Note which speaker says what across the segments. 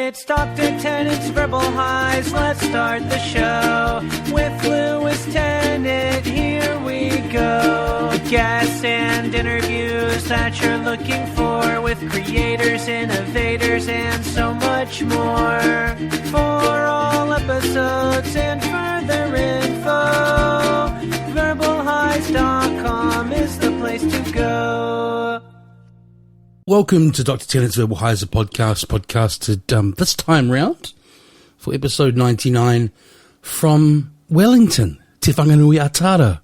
Speaker 1: It's Dr. Tennant's Verbal Highs. Let's start the show with Lewis Tennant. Here we go. Guests and interviews that you're looking for with creators, innovators, and so much more. For all episodes and further info, verbalhighs.com is the place to go.
Speaker 2: Welcome to Dr. Tennant's Verbal Highs, a podcasted this time round for episode 99 from Wellington, Te Whanganui Atara,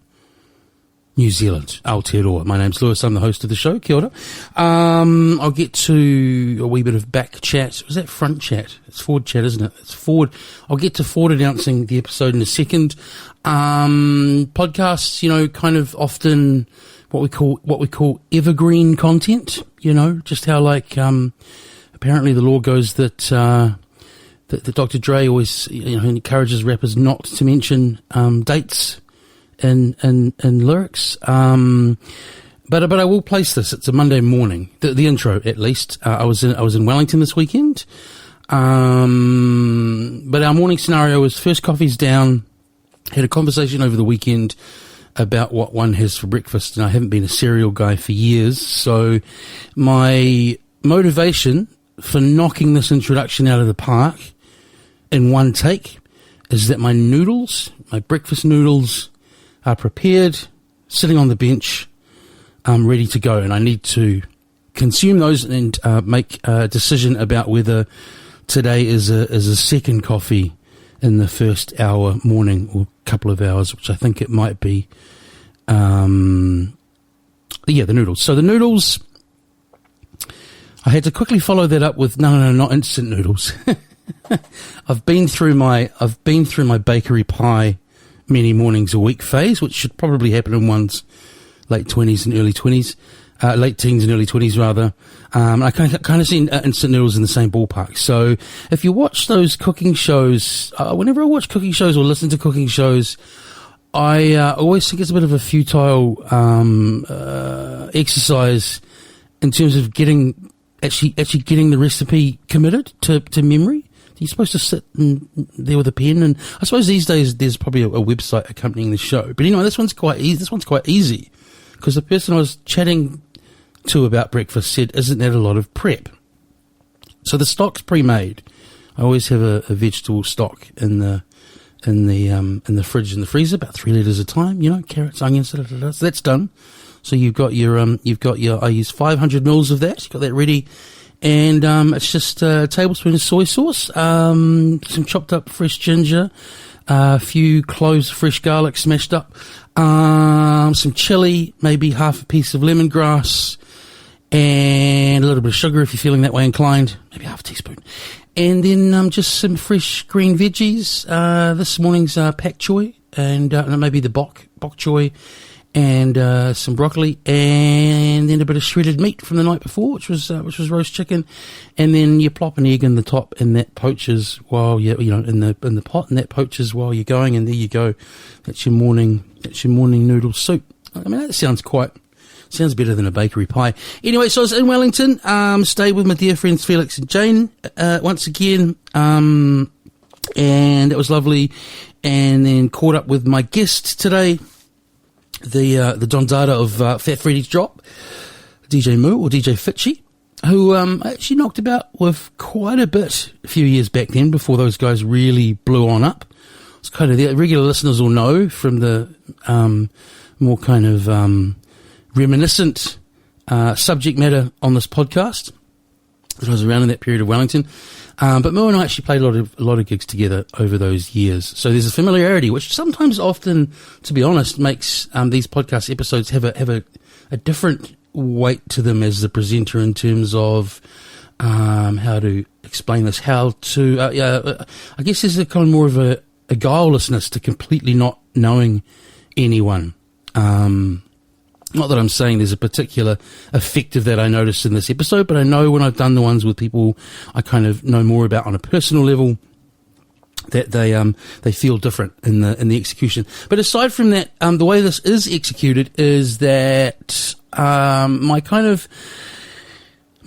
Speaker 2: New Zealand, Aotearoa. My name's Lewis, I'm the host of the show, kia ora. I'll get to a wee bit of back chat. Was that front chat? It's forward chat, isn't it? It's forward. I'll get to forward announcing the episode in a second. Podcasts, kind of often what we call evergreen content, just how apparently the law goes that Dr. Dre always, encourages rappers not to mention, dates in lyrics. But I will place this. It's a Monday morning, the intro at least. I was in Wellington this weekend. But our morning scenario was first coffee's down, had a conversation over the weekend about what one has for breakfast, and I haven't been a cereal guy for years, so my motivation for knocking this introduction out of the park in one take is that my breakfast noodles are prepared, sitting on the bench, ready to go, and I need to consume those and make a decision about whether today is a second coffee in the first hour, morning, or couple of hours, which I think it might be. The noodles. So the noodles, I had to quickly follow that up with no, not instant noodles. I've been through my bakery pie many mornings a week phase, which should probably happen in one's late teens and early 20s rather. I kind of see instant noodles in the same ballpark. So if you watch those cooking shows, whenever I watch cooking shows or listen to cooking shows, I always think it's a bit of a futile exercise in terms of actually getting the recipe committed to memory. You're supposed to sit there with a pen, and I suppose these days there's probably a website accompanying the show. But anyway, this one's quite easy because the person I was chatting to about breakfast said, "Isn't that a lot of prep?" So the stock's pre-made. I always have a vegetable stock in the fridge and the freezer, about 3 litres a time. Carrots, onions, so that's done. So you've got your I use 500 mils of that. You've got that ready, and it's just a tablespoon of soy sauce, some chopped up fresh ginger, a few cloves of fresh garlic smashed up, some chili, maybe half a piece of lemongrass, and a little bit of sugar if you're feeling that way inclined, maybe half a teaspoon. And then just some fresh green veggies. This morning's pak choy, and maybe the bok choy, and some broccoli, and then a bit of shredded meat from the night before, which was roast chicken. And then you plop an egg in the top, and that poaches while in the pot, and that poaches while you're going, and there you go. That's your morning noodle soup. I mean, that sounds better than a bakery pie. Anyway, so I was in Wellington, stayed with my dear friends Felix and Jane once again, and it was lovely. And then caught up with my guest today, the Don Dada of Fat Freddy's Drop, DJ Moo, or DJ Fitchy, who actually knocked about with quite a bit a few years back then, before those guys really blew on up. It's kind of the regular listeners will know from the more kind of reminiscent subject matter on this podcast that I was around in that period of Wellington. But Mo and I actually played a lot of gigs together over those years. So there's a familiarity, which often, to be honest, makes these podcast episodes have a different weight to them as the presenter in terms of how to explain this, I guess there's a kind of more of a guilelessness to completely not knowing anyone. Not that I'm saying there's a particular effect of that I noticed in this episode, but I know when I've done the ones with people I kind of know more about on a personal level, that they feel different in the execution. But aside from that, the way this is executed is that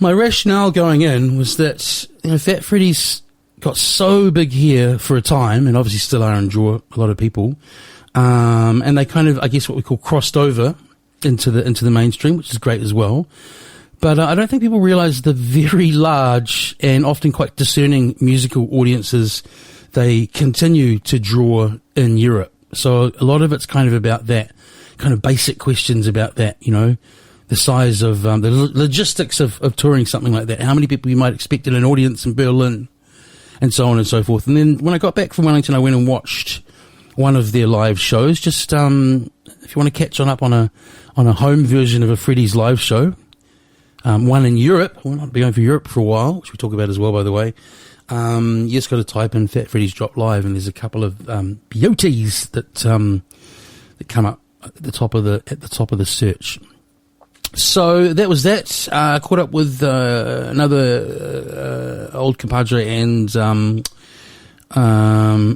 Speaker 2: my rationale going in was that Fat Freddy's got so big here for a time, and obviously still are and draw a lot of people. And they kind of, I guess, what we call crossed over into the mainstream, which is great as well. But I don't think people realise the very large and often quite discerning musical audiences they continue to draw in Europe. So a lot of it's kind of about that, kind of basic questions about that, the size of the logistics of touring something like that, how many people you might expect in an audience in Berlin, and so on and so forth. And then when I got back from Wellington, I went and watched one of their live shows. Just if you want to catch on a home version of a Freddy's live show, one in Europe. We'll not be going for Europe for a while, which we talk about as well, by the way. You just got to type in Fat Freddy's Drop Live, and there's a couple of beauties that come up at the top of the search. So that was that. Caught up with another old compadre and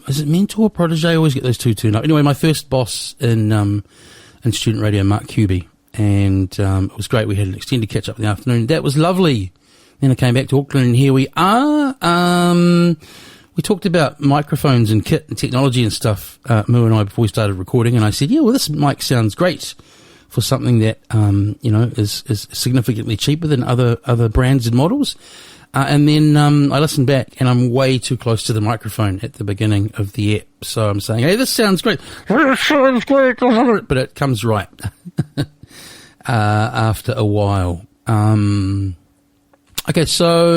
Speaker 2: is it mentor or protege? I always get those two up. Anyway, my first boss in student radio, Mark Cuby, and it was great. We had an extended catch up in the afternoon. That was lovely. Then I came back to Auckland, and here we are. We talked about microphones and kit and technology and stuff, Moo and I, before we started recording, and I said, yeah, well, this mic sounds great for something that is significantly cheaper than other brands and models. And then I listened back, and I'm way too close to the microphone at the beginning of the app. So I'm saying, hey, this sounds great. This sounds great. But it comes right after a while. Okay, so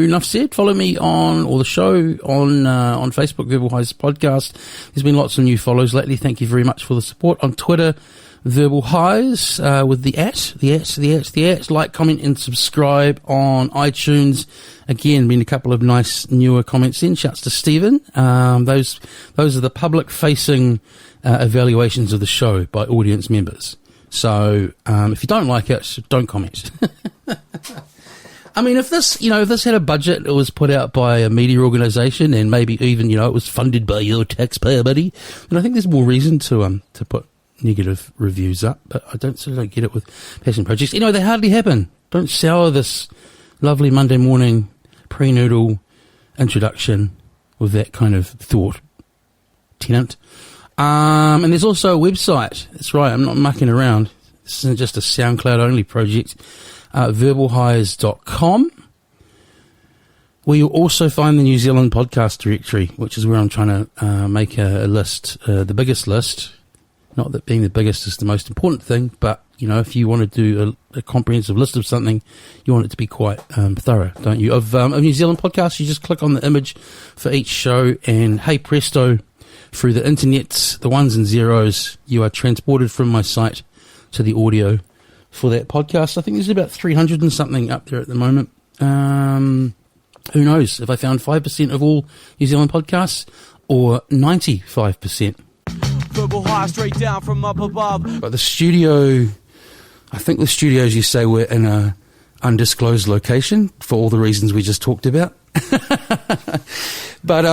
Speaker 2: enough said. Follow me or the show on Facebook, Verbal Highs Podcast. There's been lots of new follows lately. Thank you very much for the support. On Twitter, Verbal Highs, with the at. Like, comment, and subscribe on iTunes. Again, been a couple of nice newer comments in. Shouts to Stephen. Those are the public-facing evaluations of the show by audience members. So if you don't like it, don't comment. I mean, if this had a budget, it was put out by a media organisation, and maybe even, it was funded by your taxpayer money, then I think there's more reason to put negative reviews up. But I don't get it with passion projects. They hardly happen. Don't sour this lovely Monday morning pre-noodle introduction with that kind of thought. Tenant. And there's also a website. That's right, I'm not mucking around. This isn't just a SoundCloud only project. verbalhighs.com, where you'll also find the New Zealand podcast directory, which is where I'm trying to make a list, the biggest list. Not that being the biggest is the most important thing, but if you want to do a comprehensive list of something, you want it to be quite thorough, don't you? Of New Zealand podcasts, you just click on the image for each show, and hey presto, through the internet, the ones and zeros, you are transported from my site to the audio for that podcast. I think there's about 300 and something up there at the moment. Who knows if I found 5% of all New Zealand podcasts or 95%.
Speaker 1: Verbal high straight down from up above.
Speaker 2: But the studio, I think the studio, as you say, we're in a undisclosed location for all the reasons we just talked about. But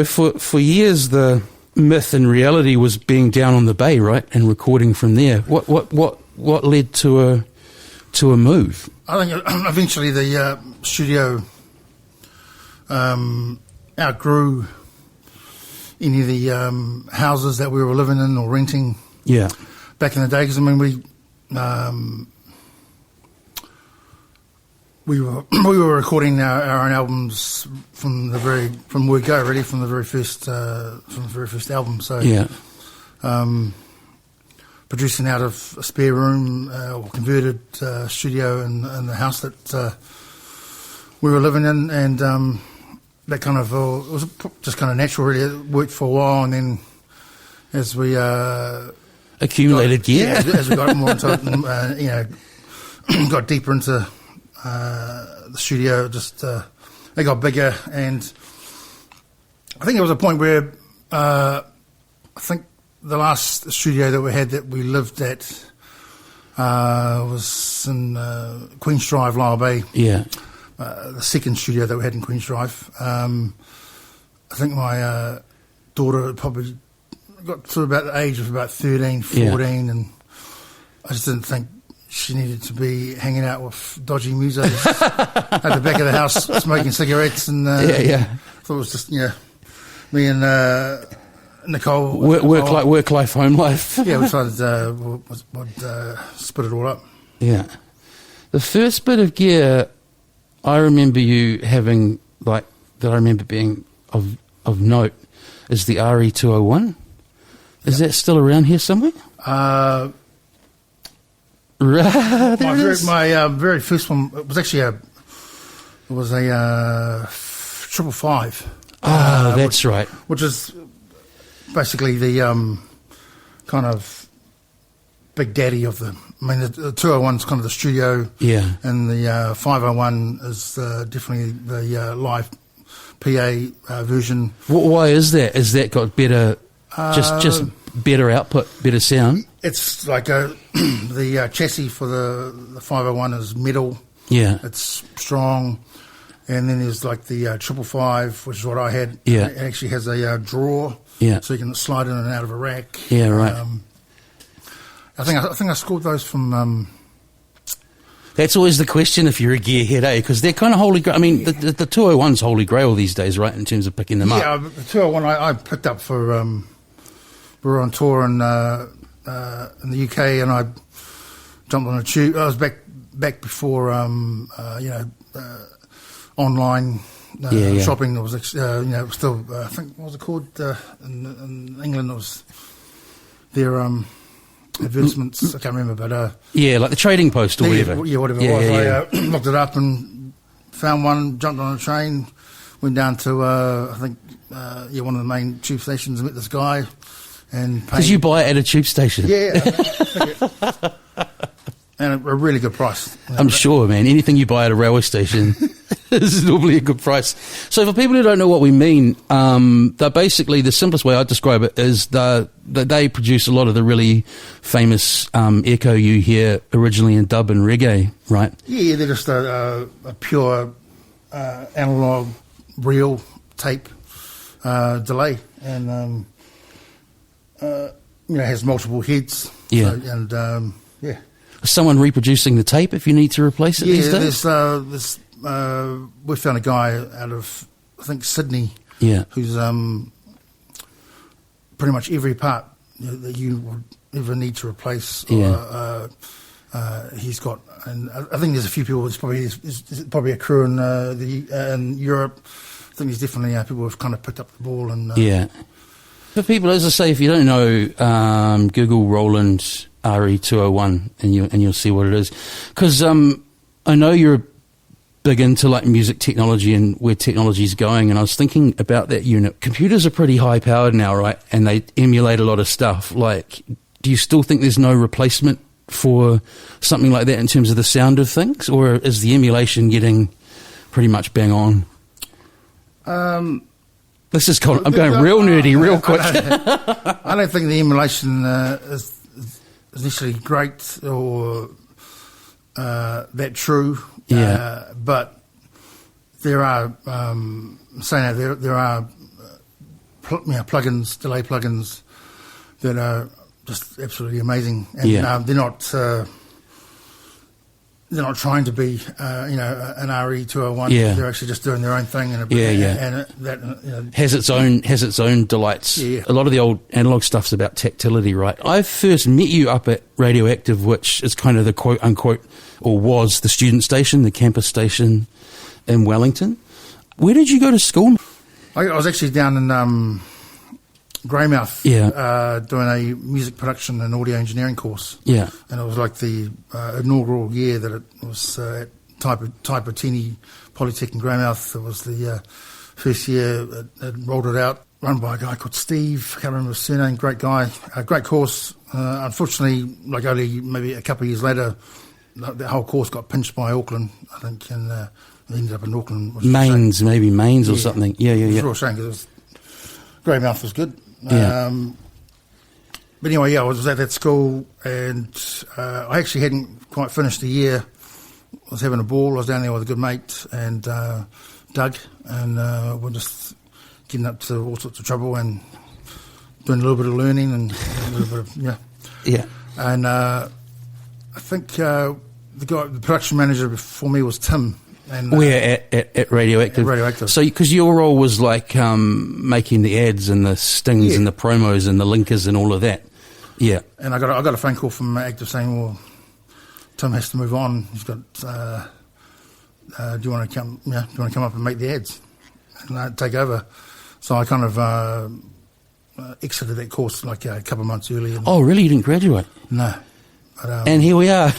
Speaker 2: for years the myth and reality was being down on the bay, right, and recording from there. What led to a move?
Speaker 3: I think eventually the studio outgrew any of the houses that we were living in or renting.
Speaker 2: Yeah.
Speaker 3: Back in the day, because we were recording our own albums from word go, really, from the very first album. So
Speaker 2: yeah.
Speaker 3: Producing out of a spare room or converted studio in the house that we were living in, and that kind of it was just kind of natural, really. It worked for a while, and then as we
Speaker 2: accumulated gear,
Speaker 3: as we got more into it, and, got deeper into the studio, just it got bigger, and I think there was a point where I think the last studio that we had that we lived at was in Queen's Drive, Lyall Bay.
Speaker 2: Yeah.
Speaker 3: The second studio that we had in Queen's Drive. I think my daughter probably got to about the age of about 13, 14, and I just didn't think she needed to be hanging out with dodgy musos at the back of the house, smoking cigarettes, and thought it was just me and Nicole.
Speaker 2: Work life, home life.
Speaker 3: Yeah, we decided would split it all up.
Speaker 2: Yeah, the first bit of gear I remember you having, like that I remember being of note, is the RE201. Is that still around here somewhere?
Speaker 3: My very first one, it was actually a 555.
Speaker 2: That's right.
Speaker 3: Which is basically the kind of big daddy of the. I mean, the 201 is kind of the studio, and the 501 is definitely the live PA version.
Speaker 2: Why is that? Has that got better, just better output, better sound?
Speaker 3: It's like the chassis for the 501 is metal.
Speaker 2: Yeah,
Speaker 3: it's strong, and then there's like the 555, which is what I had.
Speaker 2: Yeah,
Speaker 3: it actually has a drawer.
Speaker 2: Yeah,
Speaker 3: so you can slide in and out of a rack.
Speaker 2: Yeah, right.
Speaker 3: I think I scored those from.
Speaker 2: That's always the question if you're a gearhead, eh? Because they're kind of holy grail. I mean, the 201's holy grail these days, right? In terms of picking them up.
Speaker 3: Yeah, the 201 I picked up for. We were on tour in the UK, and I jumped on a tube. I was back before online shopping. It was still I think what was it called in England? It was their advertisements. I can't remember, but
Speaker 2: like the Trading Post or whatever.
Speaker 3: Yeah, whatever it was. I looked it up and found one. Jumped on a train, went down to I think one of the main tube stations, and met this guy. Because
Speaker 2: you buy it at a tube station.
Speaker 3: Yeah. And a really good price.
Speaker 2: I'm sure, man. Anything you buy at a railway station is normally a good price. So for people who don't know what we mean, they're basically, the simplest way I'd describe it is that they produce a lot of the really famous Echo you hear originally in dub and reggae, right? Yeah,
Speaker 3: they're just a pure analog reel tape delay. And... has multiple heads.
Speaker 2: Yeah.
Speaker 3: So, and,
Speaker 2: Is someone reproducing the tape if you need to replace it these days?
Speaker 3: We found a guy out of, I think, Sydney.
Speaker 2: Yeah.
Speaker 3: Who's pretty much every part that you would ever need to replace.
Speaker 2: Yeah.
Speaker 3: He's got, and I think there's a few people. There's probably a crew in in Europe. I think there's definitely people who've kind of picked up the ball and.
Speaker 2: For people, as I say, if you don't know, Google Roland RE201 and you'll see what it is. Because I know you're big into like music technology and where technology's going, and I was thinking about that unit. Computers are pretty high powered now, right? And they emulate a lot of stuff. Like, do you still think there's no replacement for something like that in terms of the sound of things, or is the emulation getting pretty much bang on? This is cool. I'm going real nerdy real quick.
Speaker 3: I don't think the emulation is initially great or that true.
Speaker 2: Yeah.
Speaker 3: But there are saying that there are plugins, delay plugins that are just absolutely amazing, and they're not trying to be, an RE201.
Speaker 2: Yeah.
Speaker 3: They're actually just doing their own thing. And that
Speaker 2: has its own delights.
Speaker 3: Yeah.
Speaker 2: A lot of the old analog stuff's about tactility, right? I first met you up at Radioactive, which is kind of the quote unquote, or was the student station, the campus station in Wellington. Where did you go to school?
Speaker 3: I was actually down in Greymouth, doing a music production and audio engineering course.
Speaker 2: Yeah,
Speaker 3: and it was like the inaugural year that it was at Taipatini Polytech in Greymouth. It was the first year it rolled it out, run by a guy called Steve. I can't remember his surname. Great guy, a great course. Unfortunately, like only maybe a couple of years later, the whole course got pinched by Auckland, I think, and ended up in Auckland.
Speaker 2: Mains or something. Yeah.
Speaker 3: It was a real shame because Greymouth was good.
Speaker 2: Yeah.
Speaker 3: But anyway, I was at that school, and I actually hadn't quite finished the year. I was having a ball. I was down there with a good mate and Doug, and we're just getting up to all sorts of trouble and doing a little bit of learning and a little bit of
Speaker 2: yeah.
Speaker 3: And I think the production manager before me was Tim. And,
Speaker 2: Where at Radioactive?
Speaker 3: At Radioactive.
Speaker 2: So, because your role was like making the ads and the stings and the promos and the linkers and all of that. Yeah.
Speaker 3: And I got a phone call from Active saying, well, Tim has to move on. He's got. Do you want to come? Yeah, do you want to come up and make the ads and take over? So I kind of exited that course like a couple of months early.
Speaker 2: Oh, really? You didn't graduate?
Speaker 3: No. But,
Speaker 2: and here we are.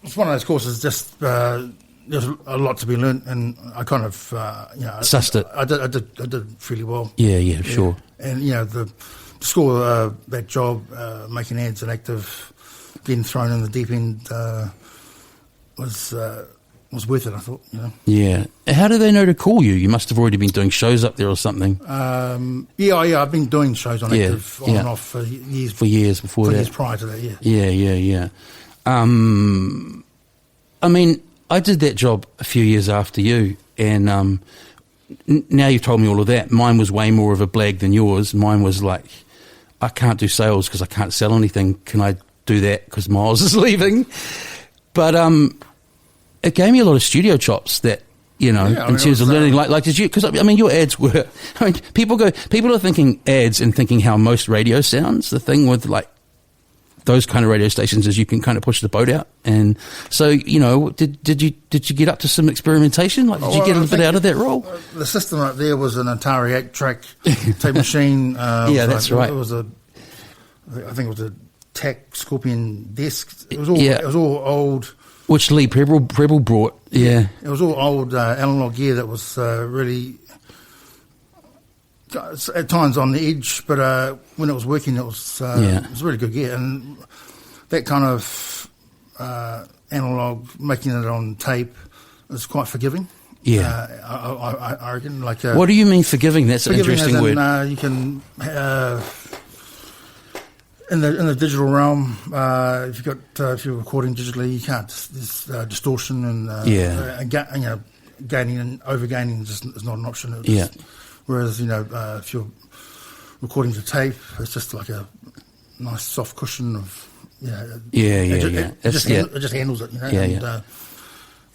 Speaker 3: It's one of those courses. Just there's a lot to be learnt, and I kind of
Speaker 2: sussed it.
Speaker 3: I did fairly well.
Speaker 2: Yeah, sure.
Speaker 3: And the score that job, making ads at Active, getting thrown in the deep end was worth it. I thought.
Speaker 2: Yeah. How do they know to call you? You must have already been doing shows up there or something.
Speaker 3: Yeah. I've been doing shows on Active on and off for years.
Speaker 2: For years before that.
Speaker 3: Years prior to that. Yeah.
Speaker 2: Yeah. I mean, I did that job a few years after you, and now you've told me all of that. Mine was way more of a blag than yours. Mine was like, I can't do sales because I can't sell anything. Can I do that because Miles is leaving? But it gave me a lot of studio chops that, in terms of learning. Like did you? Because I mean, your ads were. I mean, people are thinking ads and thinking how most radio sounds. The thing with like those kind of radio stations is you can kind of push the boat out, and so did you get up to some experimentation? Like, did you get a little bit out of that role?
Speaker 3: The system up there was an Atari 8-track tape machine.
Speaker 2: Yeah, that's right.
Speaker 3: It was I think it was a TAC Scorpion desk. It was all old.
Speaker 2: Which Lee Preble brought. Yeah, it
Speaker 3: was all old analog gear that was really at times on the edge, but when it was working, it was really good gear. And that kind of analog, making it on tape, is quite forgiving.
Speaker 2: Yeah,
Speaker 3: I reckon. Like,
Speaker 2: what do you mean forgiving? That's an interesting word.
Speaker 3: You can in the digital realm, if you're recording digitally, you can't. There's distortion and gaining and overgaining is not an option. Whereas, if you're recording to tape, it's just like a nice soft cushion of, It just handles it,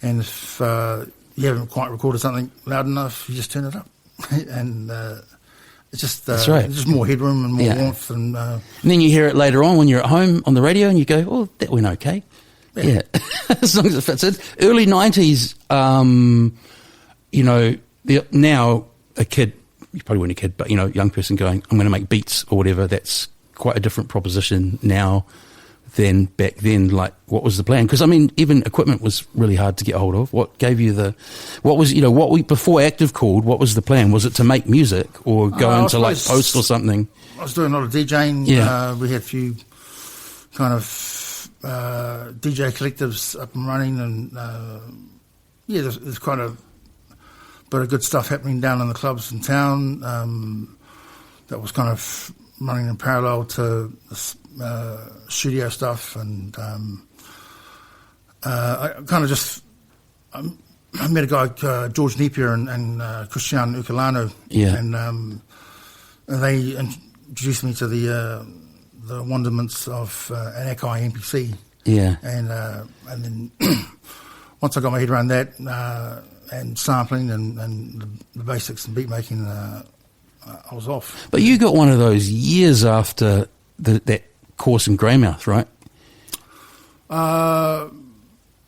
Speaker 3: And if you haven't quite recorded something loud enough, you just turn it up. And it's just
Speaker 2: that's right.
Speaker 3: Just more headroom and more warmth. And
Speaker 2: then you hear it later on when you're at home on the radio and you go, oh, that went okay. Yeah. As long as it fits in. Early 90s, now a kid, you probably weren't a kid, but, young person going, I'm going to make beats or whatever, that's quite a different proposition now than back then. Like, what was the plan? Because, I mean, even equipment was really hard to get hold of. What gave you before Active called, what was the plan? Was it to make music or go into, like, post or something?
Speaker 3: I was doing a lot of DJing.
Speaker 2: Yeah.
Speaker 3: We had a few kind of DJ collectives up and running, and, there's quite a bit of good stuff happening down in the clubs in town. That was kind of running in parallel to studio stuff, and I kind of just I met a guy, George Napier and Christian Ukulano, and they introduced me to the wonderments of an Akai MPC, and then once I got my head around that and sampling and the basics and beat making, I was off.
Speaker 2: But you got one of those years after that course in Greymouth, right?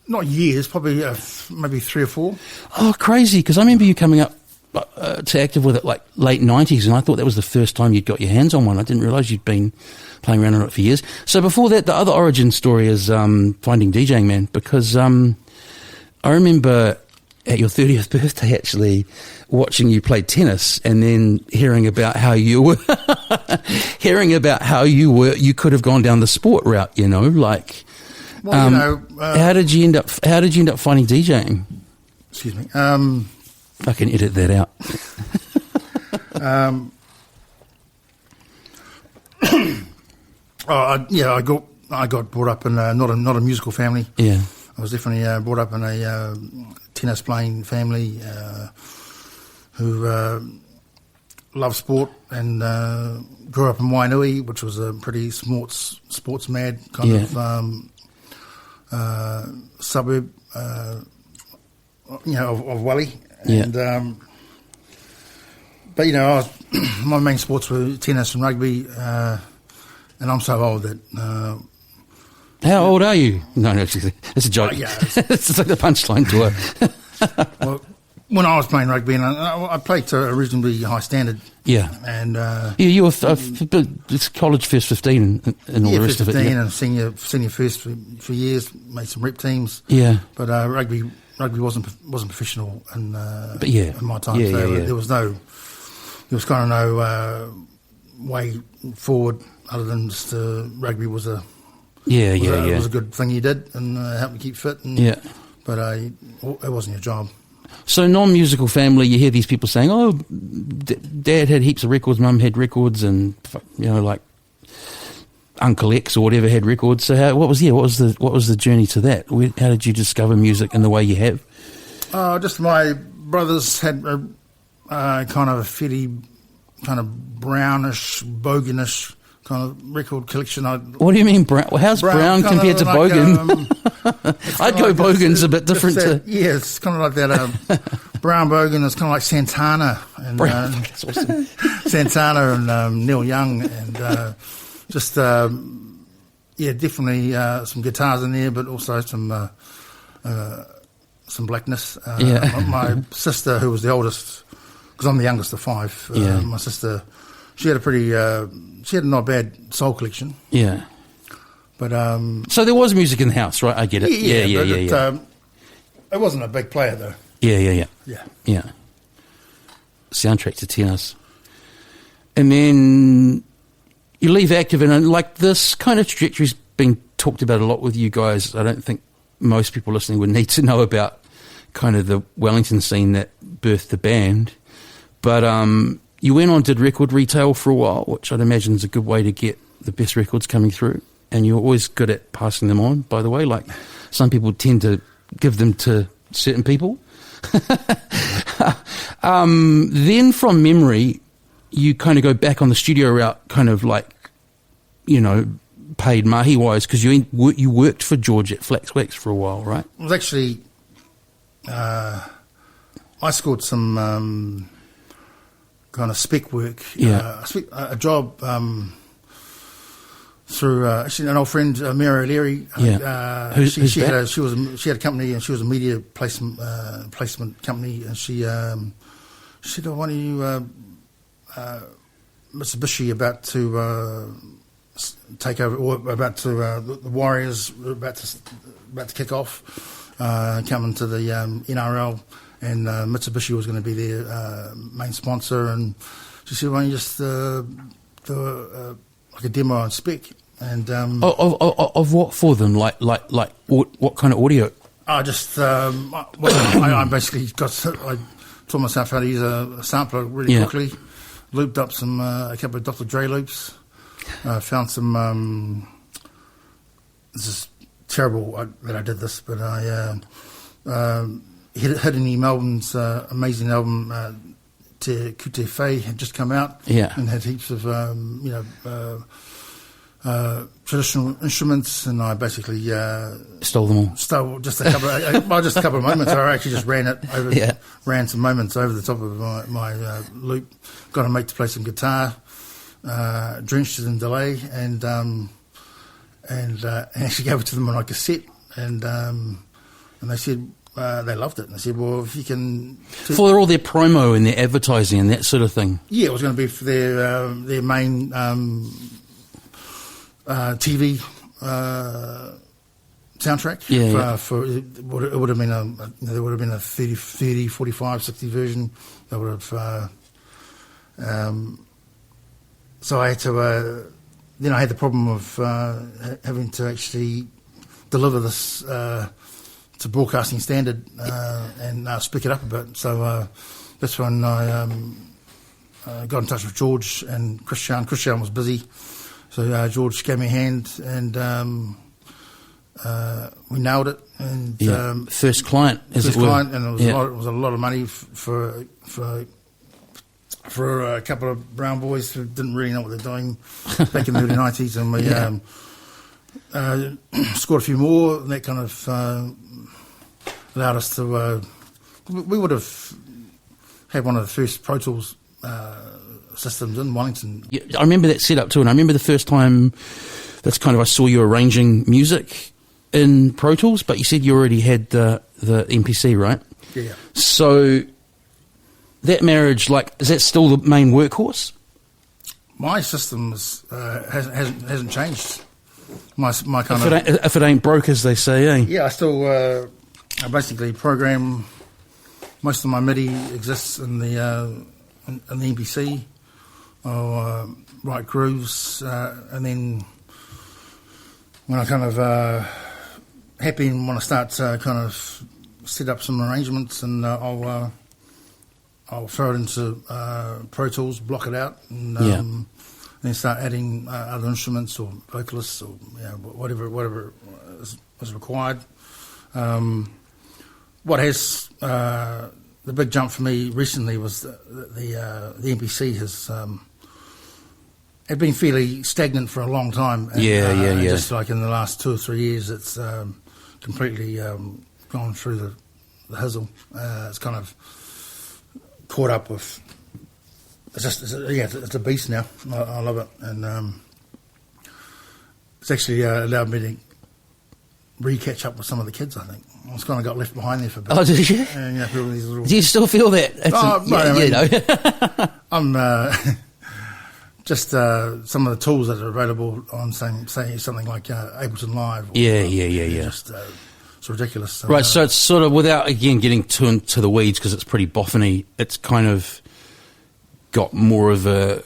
Speaker 3: Not years, probably maybe 3 or 4.
Speaker 2: Oh, crazy! Because I remember you coming up to Active with it like late 90s, and I thought that was the first time you'd got your hands on one. I didn't realise you'd been playing around on it for years. So before that, the other origin story is Finding DJing Man, because I remember at your 30th birthday, actually, watching you play tennis and then hearing about how you were, you could have gone down the sport route, like.
Speaker 3: Well,
Speaker 2: how did you end up finding DJing?
Speaker 3: Excuse me.
Speaker 2: I can edit that out.
Speaker 3: I got brought up in not a musical family.
Speaker 2: Yeah.
Speaker 3: I was definitely brought up in a tennis playing family who loved sport and grew up in Wainui, which was a pretty sports mad kind of suburb, of Wally. And, but, my main sports were tennis and rugby, and I'm so old that...
Speaker 2: How old are you? No, actually, it's a joke.
Speaker 3: Yeah,
Speaker 2: it's like the punchline to it.
Speaker 3: Well, when I was playing rugby, and I played to a reasonably high standard.
Speaker 2: Yeah.
Speaker 3: And
Speaker 2: you were it's college first 15 and all the rest of it.
Speaker 3: Yeah, and senior first for years. Made some rep teams.
Speaker 2: Yeah.
Speaker 3: But rugby wasn't professional in my time.
Speaker 2: Yeah,
Speaker 3: so
Speaker 2: yeah.
Speaker 3: There was kind of no way forward other than just rugby was a it was a good thing you did and helped me keep fit. And, but it wasn't your job.
Speaker 2: So non-musical family, you hear these people saying, "Oh, Dad had heaps of records, Mum had records, and like Uncle X or whatever had records." So what was the journey to that? How did you discover music in the way you have?
Speaker 3: Just my brothers had a kind of a fairly kind of brownish, boganish kind of record collection.
Speaker 2: What do you mean brown? How's brown compared to
Speaker 3: like,
Speaker 2: bogan? I'd go
Speaker 3: like
Speaker 2: bogan's a bit different to...
Speaker 3: Yeah, it's kind of like that brown bogan. It's kind of like Santana. And,
Speaker 2: that's awesome.
Speaker 3: Santana and Neil Young and definitely some guitars in there, but also some blackness. My sister, who was the oldest, because I'm the youngest of five, my sister, she had a not bad soul collection.
Speaker 2: Yeah.
Speaker 3: But
Speaker 2: so there was music in the house, right? I get it. Yeah.
Speaker 3: It wasn't a big player though.
Speaker 2: Yeah. Soundtrack to tennis. And then you leave active, and like this kind of trajectory's been talked about a lot with you guys. I don't think most people listening would need to know about kind of the Wellington scene that birthed the band. But you went on, did record retail for a while, which I'd imagine is a good way to get the best records coming through. And you're always good at passing them on, by the way. Like some people tend to give them to certain people. Then from memory, you kind of go back on the studio route, kind of like, paid mahi-wise, because you worked for George at Flax Wax for a while, right?
Speaker 3: It was actually... I scored some kind of spec work. A job... through actually an old friend, Mary O'Leary. She had a company, and she was a media placement company, and she said, "Oh, why don't you, Mitsubishi about to take over, or about to the Warriors about to kick off, coming to the NRL, and Mitsubishi was going to be their main sponsor, and she said, why don't you just do like a demo on spec." And
Speaker 2: of what for them? Like what kind of audio?
Speaker 3: I basically I taught myself how to use a sampler really quickly. Looped up a couple of Dr. Dre loops. Found some. This is terrible that I did this, but I Hidden Melbourne's amazing album. Te Kute Whai had just come out, and had heaps of traditional instruments, and I basically
Speaker 2: stole them all.
Speaker 3: Stole just a couple of moments. I actually just ran some moments over the top of my loop. Got a mate to play some guitar, drenched it in delay, and actually gave it to them on a cassette, and they said. They loved it. And I said, well, if you can...
Speaker 2: For all their promo and their advertising and that sort of thing?
Speaker 3: Yeah, it was going to be for their main TV soundtrack. For it would have been there would have been a 30, 45, 60 version. That would have... so I had to... then I had the problem of having to actually deliver this... to broadcasting standard and spec it up a bit. So that's when I got in touch with George and Christian. Christian was busy, so George gave me a hand, and we nailed it. And
Speaker 2: first client,
Speaker 3: and it was a lot of money for for a couple of brown boys who didn't really know what they're doing back in the early 90s, and we scored a few more, and that kind of allowed us to... we would have had one of the first Pro Tools systems in Wellington.
Speaker 2: Yeah, I remember that setup too, and I remember the first time that's kind of I saw you arranging music in Pro Tools, but you said you already had the MPC, right?
Speaker 3: Yeah.
Speaker 2: So that marriage, like, is that still the main workhorse?
Speaker 3: My system hasn't changed. My kind
Speaker 2: If it ain't broke, as they say, eh?
Speaker 3: Yeah, I still I basically program. Most of my MIDI exists in the MPC. I'll write grooves, and then when I kind of happy and want to start to kind of set up some arrangements, and I'll throw it into Pro Tools, block it out, and then start adding other instruments or vocalists or whatever is required. What has the big jump for me recently was the MPC has had been fairly stagnant for a long time. And, just like in the last 2 or 3 years, it's completely gone through the hizzle. It's kind of caught up with. It's a beast now. I love it, and it's actually allowed me to re-catch up with some of the kids, I think. I was kind of got left behind there for a bit.
Speaker 2: Oh, did you?
Speaker 3: And, these little...
Speaker 2: Do you still feel that?
Speaker 3: I'm just some of the tools that are available on, say something like Ableton Live.
Speaker 2: Or,
Speaker 3: It's ridiculous. So,
Speaker 2: right, so it's sort of, without, again, getting too into the weeds, because it's pretty boffiny, it's kind of got more of a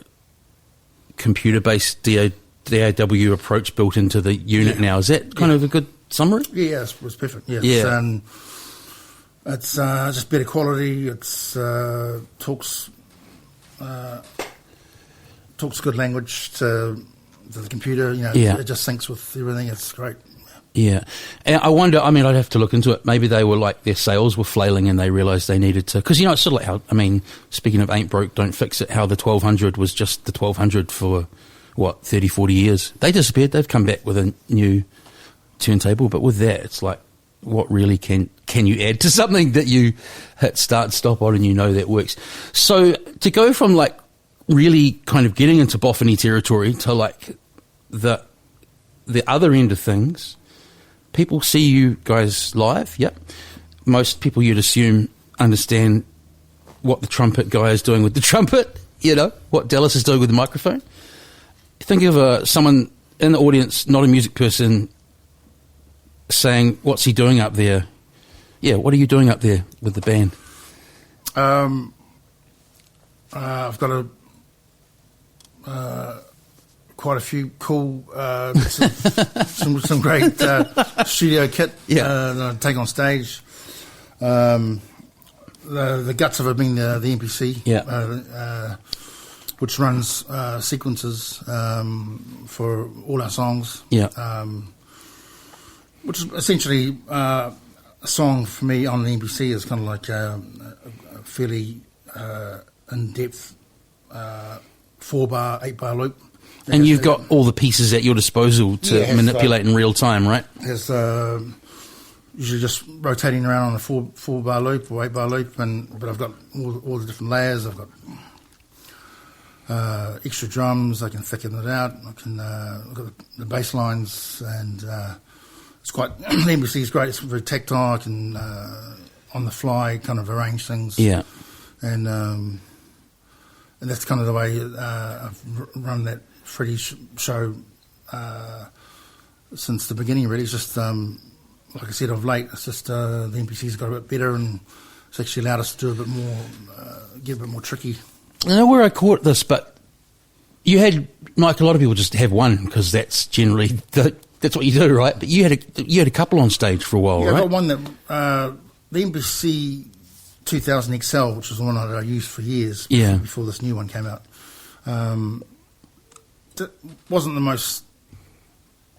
Speaker 2: computer-based DAW approach built into the unit now. Is that kind of a good summary?
Speaker 3: Yeah, it's perfect. Yeah. It's just better quality. It's talks good language to the computer. It just syncs with everything. It's great.
Speaker 2: Yeah. And I wonder, I mean, I'd have to look into it. Maybe they were like, their sales were flailing and they realised they needed to... Because, it's sort of like how, I mean, speaking of ain't broke, don't fix it, how the 1200 was just the 1200 for, 30, 40 years. They disappeared. They've come back with a new turntable. But with that, it's like, what really can you add to something that you hit start, stop on and that works? So to go from, like, really kind of getting into boffiny territory to, like, the other end of things... People see you guys live, yep. Most people, you'd assume, understand what the trumpet guy is doing with the trumpet, what Dallas is doing with the microphone. Think of someone in the audience, not a music person, saying, what's he doing up there? Yeah, what are you doing up there with the band?
Speaker 3: I've got quite a few cool, some great studio kit that I take on stage. The guts of it being the MPC, which runs sequences for all our songs. Which is essentially a song for me on the MPC is kind of like a fairly in-depth 4-bar, 8-bar loop.
Speaker 2: And you've got all the pieces at your disposal to manipulate in real time, right?
Speaker 3: It's usually just rotating around on a 4-bar loop or 8-bar loop, but I've got all the different layers. I've got extra drums. I can thicken it out. I've got the bass lines, and it's quite. The MPC is great. It's very tactile. I can on the fly kind of arrange things.
Speaker 2: Yeah,
Speaker 3: and that's kind of the way I've run that Freddie show since the beginning, really. It's just, like I said, of late, it's just the MPC's got a bit better and it's actually allowed us to do a bit more, get a bit more tricky.
Speaker 2: I know where I caught this, but you had, like a lot of people just have one because that's generally, that's what you do, right? But you had a couple on stage for a while, right?
Speaker 3: I got one that, the MPC 2000 XL, which was the one that I used for years before this new one came out. Wasn't the most.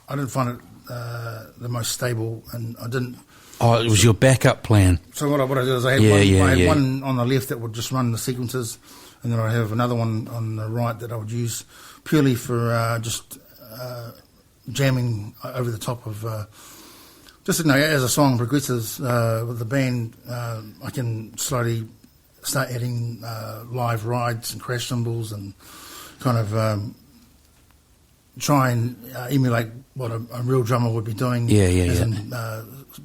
Speaker 3: I didn't find it the most stable, and I didn't.
Speaker 2: Oh, it was your backup plan.
Speaker 3: So what I did is I had, one on the left that would just run the sequences, and then I have another one on the right that I would use purely for just jamming over the top of. Just as a song progresses with the band, I can slowly start adding live rides and crash cymbals and kind of try and emulate what a real drummer would be doing. And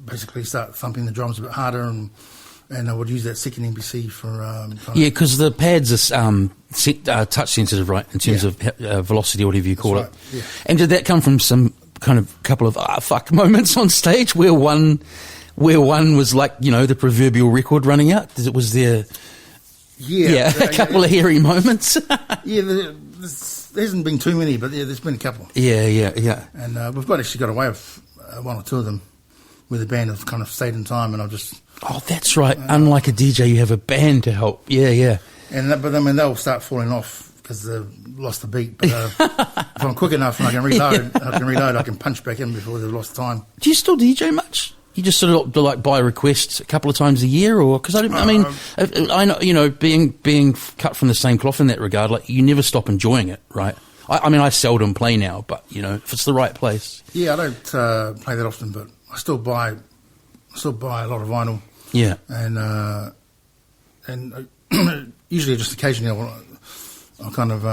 Speaker 3: basically start thumping the drums a bit harder, and I would use that second MPC for...
Speaker 2: because the pads are touch sensitive, right, in terms of velocity, whatever you call it.
Speaker 3: Yeah.
Speaker 2: And did that come from some kind of couple of fuck moments on stage where one was like, the proverbial record running out? Was there... a couple of hairy moments.
Speaker 3: There hasn't been too many, but there's been a couple.
Speaker 2: Yeah.
Speaker 3: And we've actually got away with one or two of them where the band have kind of stayed in time, and I've just...
Speaker 2: Oh, that's right. Unlike a DJ, you have a band to help. Yeah.
Speaker 3: But I mean, they'll start falling off because they've lost the beat. But if I'm quick enough and I can reload, I can punch back in before they've lost time.
Speaker 2: Do you still DJ much? You just sort of like buy requests a couple of times a year, or because I know being cut from the same cloth in that regard, like you never stop enjoying it, right? I seldom play now, but if it's the right place.
Speaker 3: Yeah, I don't play that often, but I still buy a lot of vinyl.
Speaker 2: Yeah,
Speaker 3: and usually just occasionally I'll kind of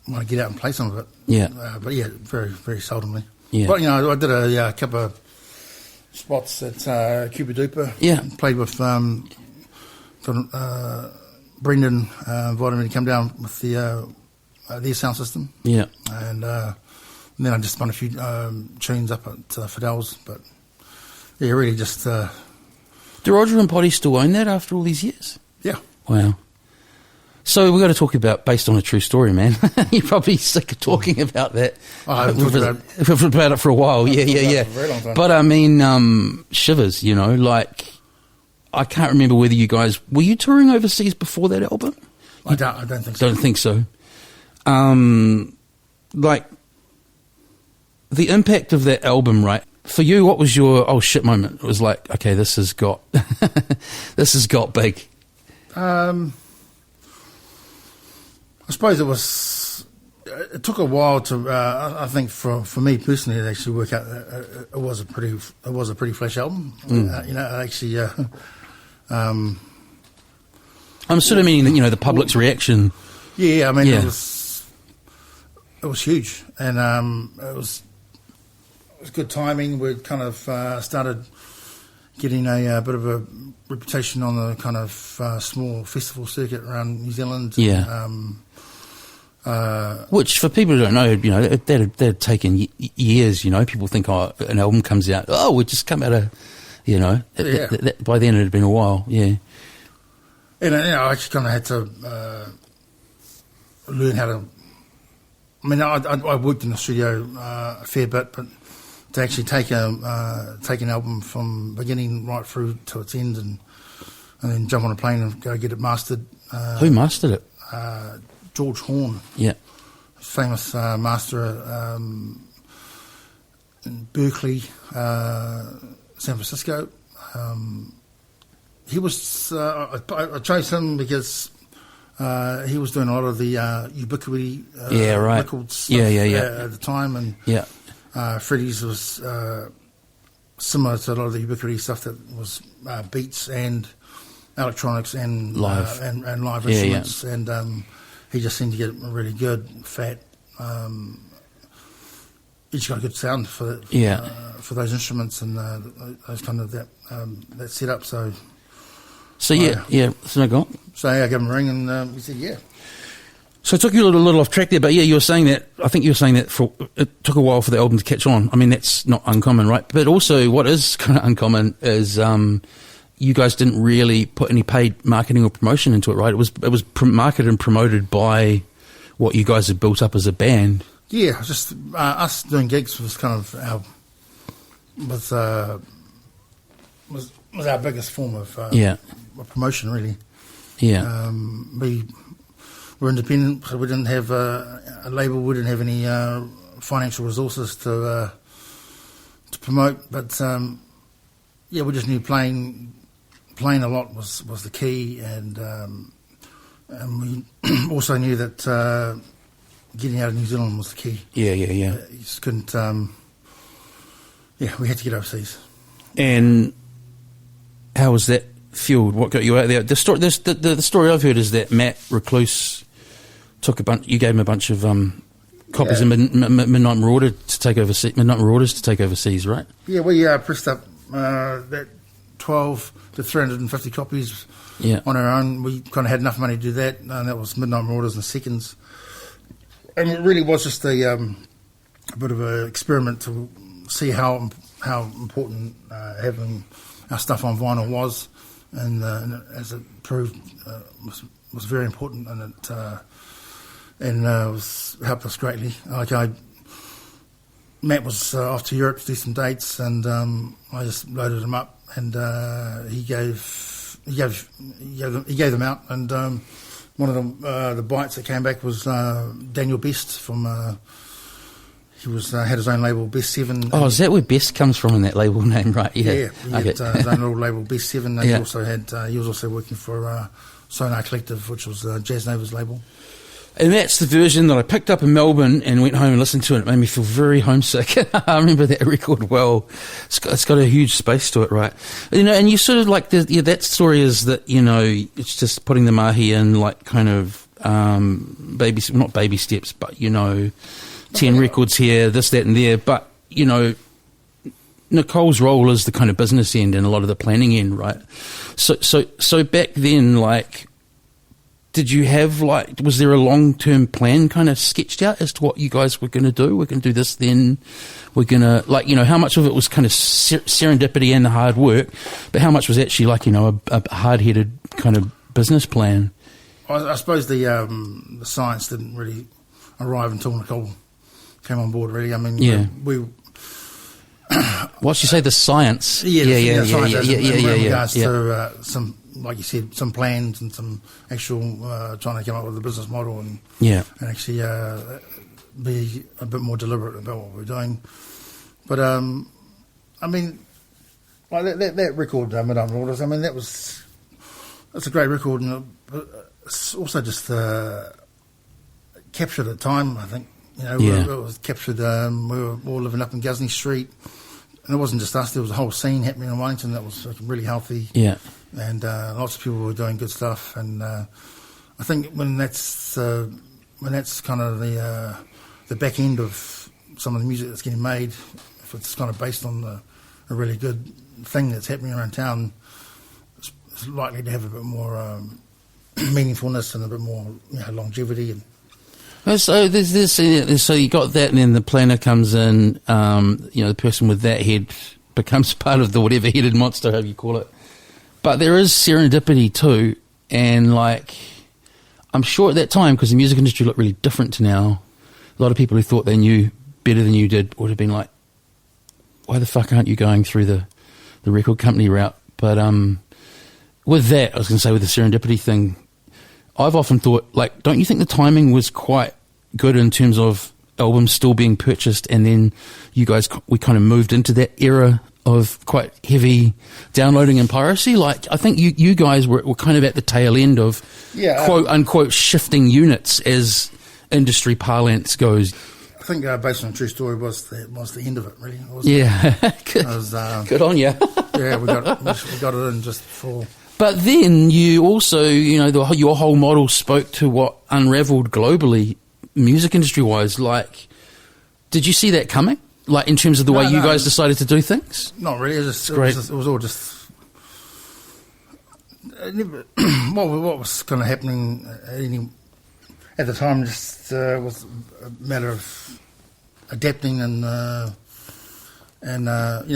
Speaker 3: want to get out and play some of it.
Speaker 2: Yeah,
Speaker 3: but very very seldomly.
Speaker 2: Yeah,
Speaker 3: but I did a couple of spots at Cuba Duper.
Speaker 2: Yeah,
Speaker 3: played with Brendan, invited me to come down with their sound system.
Speaker 2: Yeah,
Speaker 3: and then I just spun a few tunes up at Fidel's, but really just.
Speaker 2: Do Roger and Potty still own that after all these years?
Speaker 3: Yeah.
Speaker 2: Wow. So we've got to talk about based on a true story, man. You're probably sick of talking about that.
Speaker 3: I haven't talked
Speaker 2: about it for a while. Yeah.
Speaker 3: For a very long time.
Speaker 2: But I mean, Shivers, like I can't remember whether you guys were you touring overseas before that album.
Speaker 3: I don't think so.
Speaker 2: Don't think so. Like the impact of that album, right? For you, what was your oh shit moment? It was like, okay, this has got big.
Speaker 3: I suppose it took a while to, I think for me personally to actually work out that it was a pretty fresh album. Actually, I'm
Speaker 2: sort of meaning that, the public's reaction.
Speaker 3: Yeah, I mean, it was huge, and it was good timing. We'd kind of started getting a bit of a reputation on the kind of small festival circuit around New Zealand.
Speaker 2: Yeah. Which, for people who don't know, they'd taken years. People think, an album comes out. Oh, we just come out of, by then it had been a while. Yeah.
Speaker 3: And I actually kind of had to learn how to. I mean, I worked in the studio a fair bit, but to actually take an album from beginning right through to its end, and then jump on a plane and go get it mastered.
Speaker 2: Who mastered it?
Speaker 3: George Horn.
Speaker 2: Yeah.
Speaker 3: Famous master in Berkeley, San Francisco. He was. I chose him because he was doing a lot of the Ubiquity records
Speaker 2: at
Speaker 3: the time, and Freddie's was similar to a lot of the Ubiquity stuff that was beats and electronics and
Speaker 2: live
Speaker 3: and live instruments, and he just seemed to get really good, fat. He's got a good sound for those instruments and those kind of that setup. So
Speaker 2: So go on.
Speaker 3: So I gave him a ring and he said, yeah.
Speaker 2: So it took you a little off track there, but you were saying that, I think you were saying that it took a while for the album to catch on. I mean, that's not uncommon, right? But also what is kind of uncommon is you guys didn't really put any paid marketing or promotion into it, right? It was marketed and promoted by what you guys had built up as a band.
Speaker 3: Yeah, just us doing gigs was kind of was our biggest form of promotion, really.
Speaker 2: Yeah.
Speaker 3: We were independent, so we didn't have a label. We didn't have any financial resources to promote. But we just knew playing a lot was the key, and we also knew that getting out of New Zealand was the key.
Speaker 2: Yeah.
Speaker 3: You just couldn't. We had to get overseas.
Speaker 2: And how was that fueled? What got you out there? The story I've heard is that Matt Recluse you gave him a bunch of copies of Midnight Marauders to take overseas, right?
Speaker 3: Yeah, we pressed up that 12 to 350 copies on our own. We kind of had enough money to do that, and that was Midnight Marauders in seconds. And it really was just a bit of an experiment to see how important having our stuff on vinyl was, and as it proved, was very important, and it helped us greatly. Matt was off to Europe to do some dates, and I just loaded him up, and he gave them out, and one of them, the bites that came back was Daniel Best from. He had his own label, Best 7.
Speaker 2: Oh, is that where Best comes from in that label name, right?
Speaker 3: Yeah. He had his own little label, Best 7. And he was also working for Sonar Collective, which was Jazz Nova's label.
Speaker 2: And that's the version that I picked up in Melbourne and went home and listened to it. It made me feel very homesick. I remember that record well. It's got a huge space to it, right? And you sort of like that story is that it's just putting the mahi in like kind of not baby steps, but 10 records here, this, that, and there. But Nicole's role is the kind of business end and a lot of the planning end, right? So back then, like, did you have was there a long-term plan kind of sketched out as to what you guys were going to do? We're going to do this, then we're going to how much of it was kind of serendipity and the hard work, but how much was actually a hard-headed kind of business plan?
Speaker 3: I suppose the science didn't really arrive until Nicole came on board, really. I mean, we
Speaker 2: What you say, the science?
Speaker 3: Yeah. In regards to some, like you said, some plans and some actual trying to come up with a business model and actually be a bit more deliberate about what we're doing. But I mean, like that record, Midnight Marauders. I mean, that's a great record, and it's also just captured at time. I think it was captured. We were all living up in Gusney Street. And it wasn't just us, there was a whole scene happening in Wellington that was really healthy. Yeah. And lots of people were doing good stuff. And I think when that's kind of the back end of some of the music that's getting made, if it's kind of based on a really good thing that's happening around town, it's likely to have a bit more meaningfulness and a bit more longevity. And
Speaker 2: so there's this. So you got that, and then the planner comes in. The person with that head becomes part of the whatever headed monster, however you call it. But there is serendipity too, and I'm sure at that time, because the music industry looked really different to now, a lot of people who thought they knew better than you did would have been like, "Why the fuck aren't you going through the record company route?" But with that, I was going to say, with the serendipity thing, I've often thought, don't you think the timing was quite good in terms of albums still being purchased, and then we kind of moved into that era of quite heavy downloading and piracy? I think you guys were kind of at the tail end of quote unquote shifting units, as industry parlance goes.
Speaker 3: I think based on a true story was the end of it, really.
Speaker 2: Good on you.
Speaker 3: Yeah, we got it in just before.
Speaker 2: But then you also, your whole model spoke to what unravelled globally, music industry-wise. Did you see that coming? In terms of the way you guys decided to do things?
Speaker 3: Not really. It was all just... what was kind of happening at the time just was a matter of adapting and as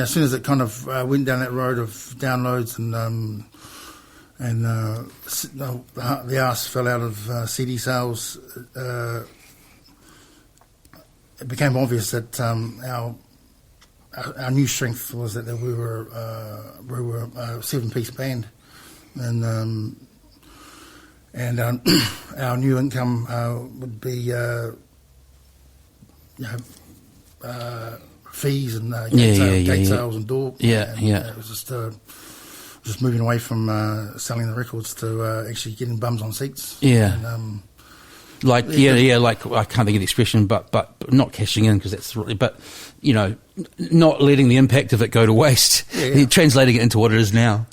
Speaker 3: soon as it kind of went down that road of downloads and the arse fell out of CD sales, it became obvious that our new strength was that we were a 7-piece band, and our new income would be fees and
Speaker 2: Yeah,
Speaker 3: gate sales and door.
Speaker 2: Yeah,
Speaker 3: and,
Speaker 2: yeah.
Speaker 3: It was just moving away from selling the records to actually getting bums on seats.
Speaker 2: Yeah.
Speaker 3: And,
Speaker 2: like like I can't think of the expression, but not cashing in because that's really, but you know, not letting the impact of it go to waste, translating it into what it is now.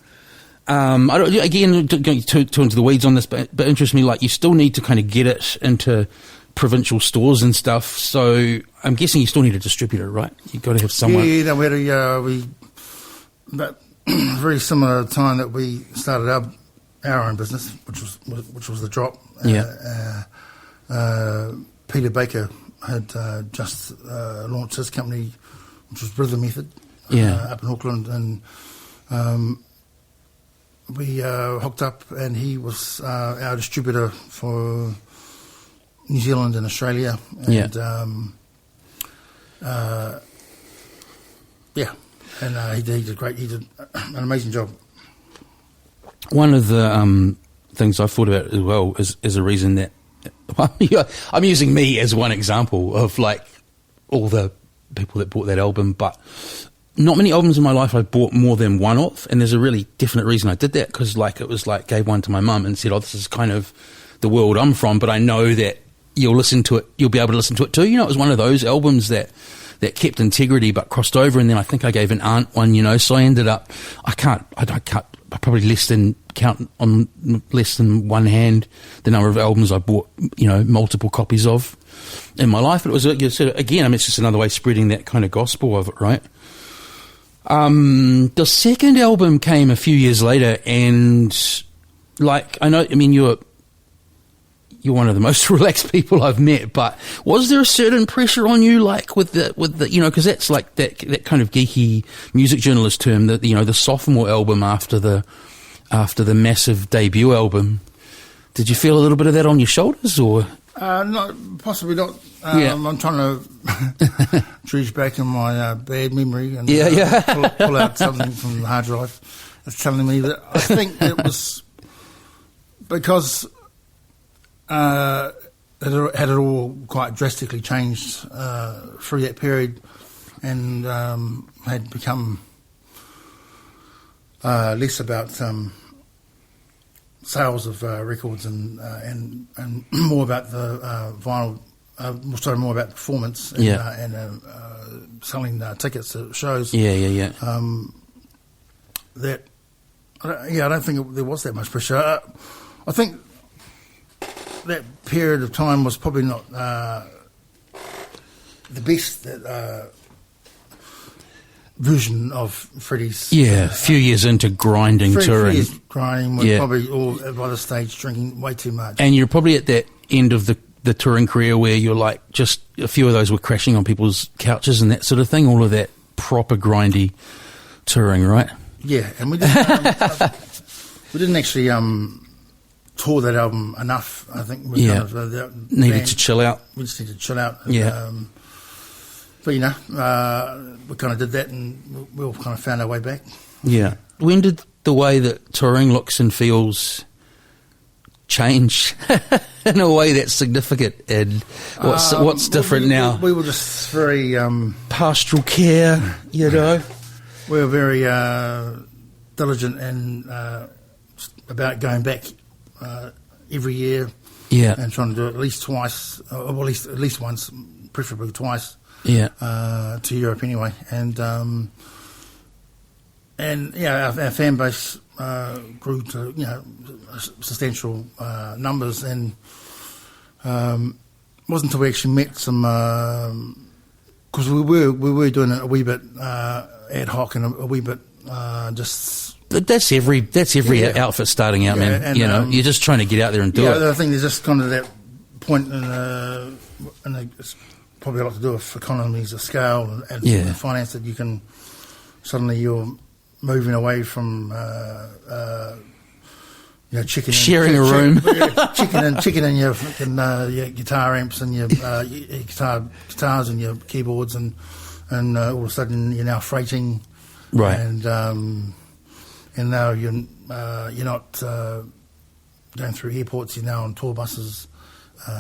Speaker 2: I don't, again, going too into the weeds on this, but it interests me. Like, you still need to kind of get it into provincial stores and stuff. So I'm guessing you still need a distributor, right? You've got to have someone.
Speaker 3: Yeah, we had but very similar time that we started our own business, which was the Drop. Peter Baker had just launched his company, which was Rhythm Method, up in Auckland, and we hooked up, and he was our distributor for New Zealand and Australia, and he did great. He did an amazing job.
Speaker 2: One of the things I've thought about as well is a reason that I'm using me as one example of like all the people that bought that album, but not many albums in my life I've bought more than one of, and there's a really definite reason I did that, because like it was like gave one to my mum and said, oh, this is kind of the world I'm from, but I know that you'll listen to it, you'll be able to listen to it too. You know, it was one of those albums that kept integrity but crossed over, and then I think I gave an aunt one, you know, so I ended up, I probably count on less than one hand the number of albums I bought, you know, multiple copies of in my life. It was, again, I mean, it's just another way of spreading that kind of gospel of it, right? The second album came a few years later, and like, I mean, you're one of the most relaxed people I've met, but was there a certain pressure on you, like with the you know, because that's like that kind of geeky music journalist term, that, you know, the sophomore album after the massive debut album. Did you feel a little bit of that on your shoulders, or?
Speaker 3: Possibly not. I'm trying to trudge back in my bad memory and pull out something from the hard drive that's telling me that I think it was because it had all quite drastically changed through that period, and had become less about sales of records and more about the vinyl. More about performance and selling tickets to shows. That I don't think there was that much pressure. I think that period of time was probably not the best version of Freddie's.
Speaker 2: A few years into grinding touring.
Speaker 3: Grinding was probably all by the stage drinking way too much.
Speaker 2: And you're probably at that end of the touring career where you're like, just a few of those were crashing on people's couches and that sort of thing, all of that proper grindy touring, right?
Speaker 3: Yeah, and we didn't actually tour that album enough. I think we kind of
Speaker 2: needed to chill out.
Speaker 3: We just needed to chill out. But you know, we kind of did that, and we all kind of found our way back. Yeah.
Speaker 2: When did the way that touring looks and feels change in a way that's significant, and what's different now?
Speaker 3: We were just very
Speaker 2: pastoral care, you know.
Speaker 3: We were very diligent and about going back every year, and trying to do it at least twice, or at least once, preferably twice, to Europe anyway, and our fan base grew to, you know, substantial numbers, and it wasn't until we actually met some, because we were doing it a wee bit ad hoc and a wee bit just.
Speaker 2: That's every outfit starting out, man. And, you know, you're just trying to get out there and do it.
Speaker 3: I think there's just kind of that point and it's probably a lot to do with economies of scale and finance, that you can suddenly you're moving away from chicken
Speaker 2: sharing a room,
Speaker 3: chicken and your guitar amps and your guitars and your keyboards, and all of a sudden you're now freighting,
Speaker 2: right?
Speaker 3: And now you're not going through airports. You're now on tour buses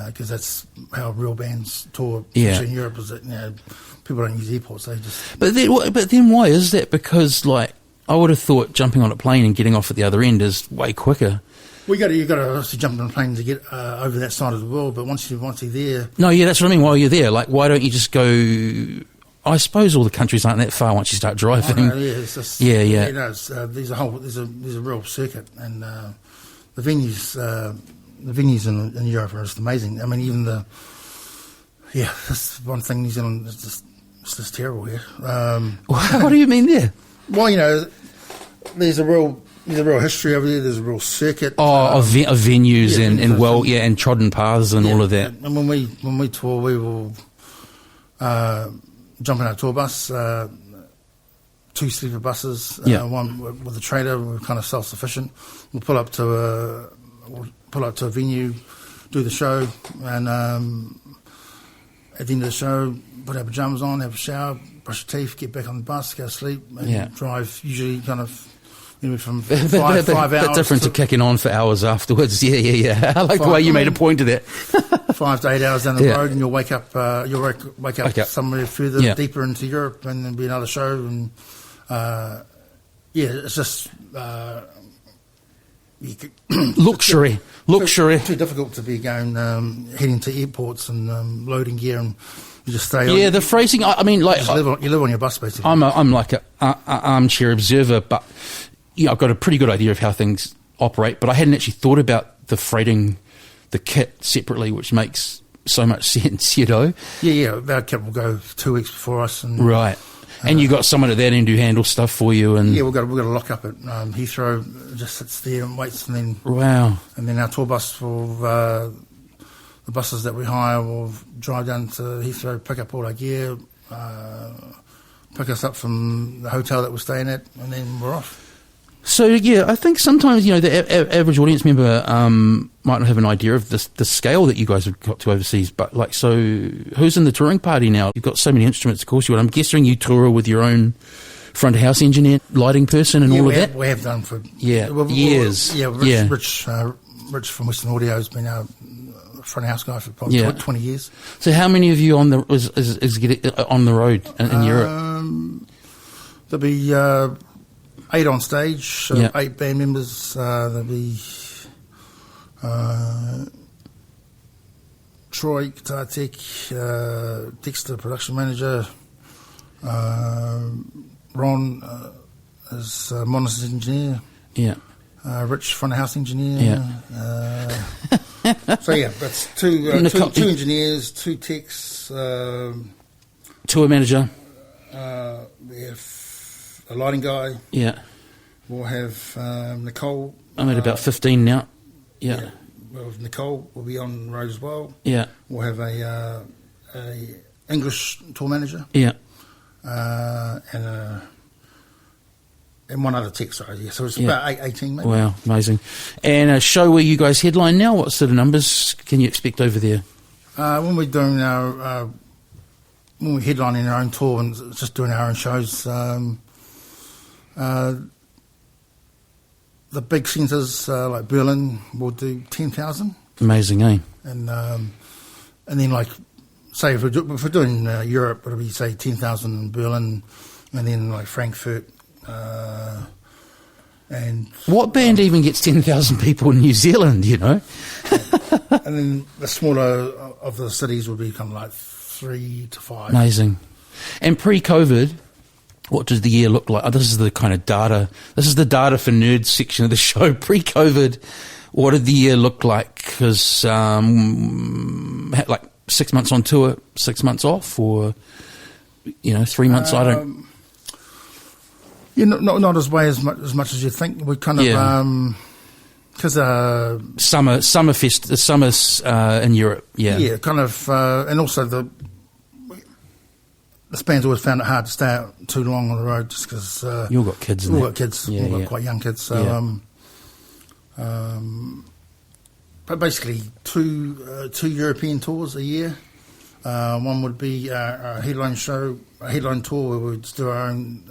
Speaker 3: because that's how real bands tour,
Speaker 2: Yeah.
Speaker 3: especially in Europe. Is that people don't use airports; they just
Speaker 2: But then why is that? Because like I would have thought jumping on a plane and getting off at the other end is way quicker.
Speaker 3: you got to obviously jump on a plane to get over that side of the world. But once you're there,
Speaker 2: No, yeah, that's what I mean. While you're there, like, why don't you just go? I suppose all the countries aren't that far once you start driving.
Speaker 3: it's just,
Speaker 2: Yeah.
Speaker 3: There's a real circuit, and the venues in Europe are just amazing. I mean, even that's one thing. New Zealand is just terrible here.
Speaker 2: What do you mean there?
Speaker 3: Well, there's a real history over there. There's a real circuit.
Speaker 2: Of venues
Speaker 3: yeah,
Speaker 2: and and trodden paths and all of that.
Speaker 3: And when we tour, we will jump in our tour bus, 2 sleeper buses, one with a trailer. We're kind of self-sufficient. We'll pull up to a venue, do the show, and at the end of the show, put our pajamas on, have a shower, brush your teeth, get back on the bus, go to sleep, and drive usually kind of from 5 hours.
Speaker 2: Bit different to kicking on for hours afterwards. Yeah. I like the way you made a point of that.
Speaker 3: 5 to 8 hours down the road, and you'll wake up. Wake up somewhere further deeper into Europe, and there'll be another show. And it's just
Speaker 2: luxury.
Speaker 3: Too difficult to be going heading to airports and loading gear, and you just stay.
Speaker 2: Yeah, the phrasing. I mean, like
Speaker 3: you live on your bus basically.
Speaker 2: I'm like a armchair observer, but I've got a pretty good idea of how things operate. But I hadn't actually thought about the freighting the kit separately, which makes so much sense,
Speaker 3: Yeah. Our kit will go 2 weeks before us, and
Speaker 2: right. And you got someone at that end who handles stuff for you, and
Speaker 3: we've got a lock up at Heathrow. It just sits there and waits, and then and then our tour bus will the buses that we hire will drive down to Heathrow, pick up all our gear, pick us up from the hotel that we're staying at, and then we're off.
Speaker 2: So I think sometimes the average audience member might not have an idea of the scale that you guys have got to overseas. But so who's in the touring party now? You've got so many instruments, of course. I'm guessing you tour with your own front of house engineer, lighting person, and all of that.
Speaker 3: We have done for
Speaker 2: years.
Speaker 3: Rich from Western Audio has been our front of house guy for probably 20 years.
Speaker 2: So how many of you on the road in Europe?
Speaker 3: There'll be 8 on stage, so 8 band members. There'll be Troy, guitar tech, Dexter, production manager, Ron is monitor engineer, Rich, front of house engineer. So that's two engineers, 2 techs,
Speaker 2: tour manager.
Speaker 3: We have a lighting guy.
Speaker 2: Yeah.
Speaker 3: We'll have Nicole.
Speaker 2: I'm at about 15 now.
Speaker 3: Yeah. Well, Nicole will be on the road as well.
Speaker 2: Yeah.
Speaker 3: We'll have a English tour manager.
Speaker 2: Yeah.
Speaker 3: And one other tech, sorry. Yeah. So it's about 18 maybe.
Speaker 2: Wow, amazing. And a show where you guys headline now, what sort of numbers can you expect over there?
Speaker 3: When we're doing when we're headlining our own tour and just doing our own shows, the big centres like Berlin will do 10,000.
Speaker 2: Amazing, eh?
Speaker 3: And then like say if we're doing Europe, it'll be say 10,000 in Berlin, and then like Frankfurt. And
Speaker 2: what band even gets 10,000 people in New Zealand?
Speaker 3: And then the smaller of the cities will be kind of like 3 to 5.
Speaker 2: Amazing. And pre-COVID, what does the year look like? This is the kind of data. This is the data for nerds section of the show. Pre-COVID, what did the year look like? Because like 6 months on tour, 6 months off, or 3 months. I don't.
Speaker 3: Not as much as you think. We kind of because
Speaker 2: Summerfest, the summers in Europe. Yeah,
Speaker 3: kind of, and also the band's always found it hard to stay out too long on the road just because
Speaker 2: you've got kids.
Speaker 3: We've got kids. We've got quite young kids. So, but basically two European tours a year. One would be a headline show, a headline tour where we'd do our own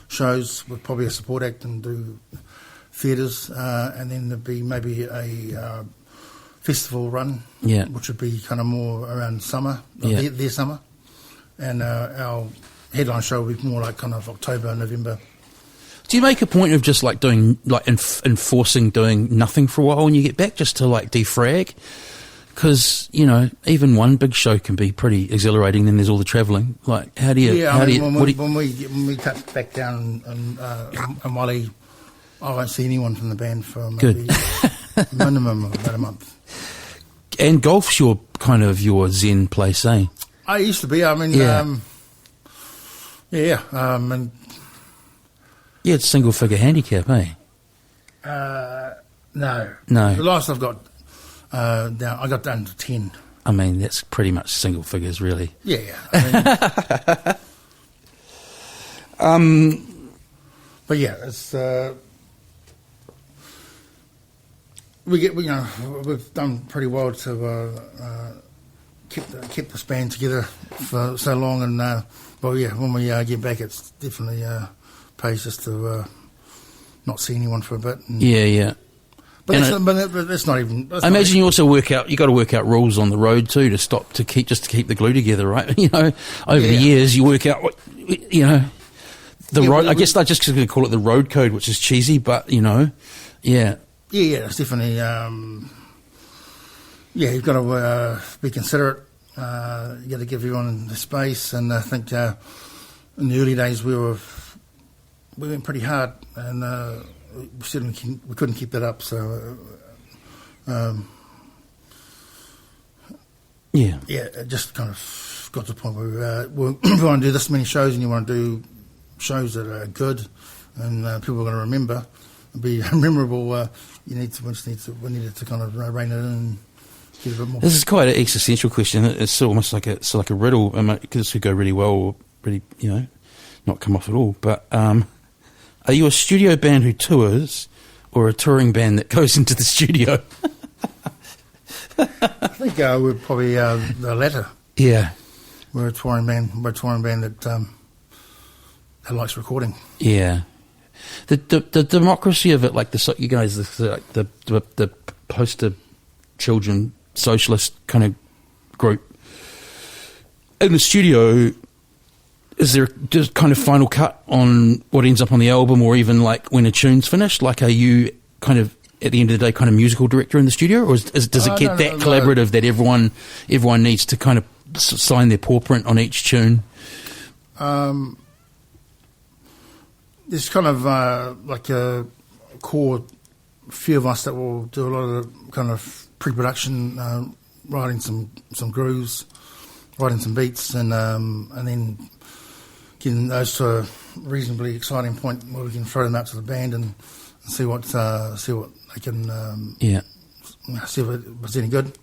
Speaker 3: shows with probably a support act and do theatres, and then there'd be maybe a festival run,
Speaker 2: Yeah.
Speaker 3: which would be kind of more around summer,
Speaker 2: Yeah.
Speaker 3: their summer, and our headline show would be more like kind of October, November.
Speaker 2: Do you make a point of just like doing like enforcing doing nothing for a while when you get back, just to like defrag? Because even one big show can be pretty exhilarating. Then there's all the travelling. Like, how do you?
Speaker 3: Yeah,
Speaker 2: how do
Speaker 3: when
Speaker 2: you?
Speaker 3: we cut back down and Wally, I won't see anyone from the band for maybe minimum of about a month.
Speaker 2: And golf's your kind of your zen place, eh?
Speaker 3: I used to be. I mean,
Speaker 2: Yeah.
Speaker 3: and
Speaker 2: Yeah, it's single figure handicap, eh?
Speaker 3: no.
Speaker 2: No.
Speaker 3: The last I've got down, I got down to 10.
Speaker 2: I mean, that's pretty much single figures, really.
Speaker 3: Yeah. I mean, but yeah, it's we've done pretty well to keep this band together for so long, and well, yeah, when we get back, it's definitely pays us to not see anyone for a bit. And,
Speaker 2: Yeah.
Speaker 3: but
Speaker 2: And
Speaker 3: that's not even. That's
Speaker 2: I
Speaker 3: not
Speaker 2: imagine you also work out. You got to work out rules on the road too to keep the glue together, right? Over the
Speaker 3: Yeah.
Speaker 2: years, you work out what the
Speaker 3: Yeah,
Speaker 2: road.
Speaker 3: well,
Speaker 2: I guess I just going to call it the road code, which is cheesy, but yeah.
Speaker 3: Yeah, it's definitely. You've got to be considerate. You got to give everyone the space, and I think in the early days we went pretty hard, and we couldn't keep that up. So, it just kind of got to the point where we want to do this many shows, and you want to do shows that are good, and people are going to remember, and be memorable. We needed to kind of rein it in and get a bit more.
Speaker 2: This is quite an existential question. It's almost like a riddle, because this could go really well or really, not come off at all. But are you a studio band who tours, or a touring band that goes into the studio?
Speaker 3: I think we're probably the latter.
Speaker 2: Yeah.
Speaker 3: We're a touring band. We're a touring band that likes recording.
Speaker 2: Yeah. The democracy of it, like you guys, the poster children socialist kind of group in the studio. Is there just kind of final cut on what ends up on the album, or even like when a tune's finished? Like, are you kind of at the end of the day kind of musical director in the studio, or does it get that collaborative that everyone needs to kind of sign their paw print on each tune? There's kind of like a core few of us that will do a lot of the kind of pre-production, writing some grooves, writing some beats, and then getting those to a reasonably exciting point where we can throw them out to the band and see what they can see if it's any good.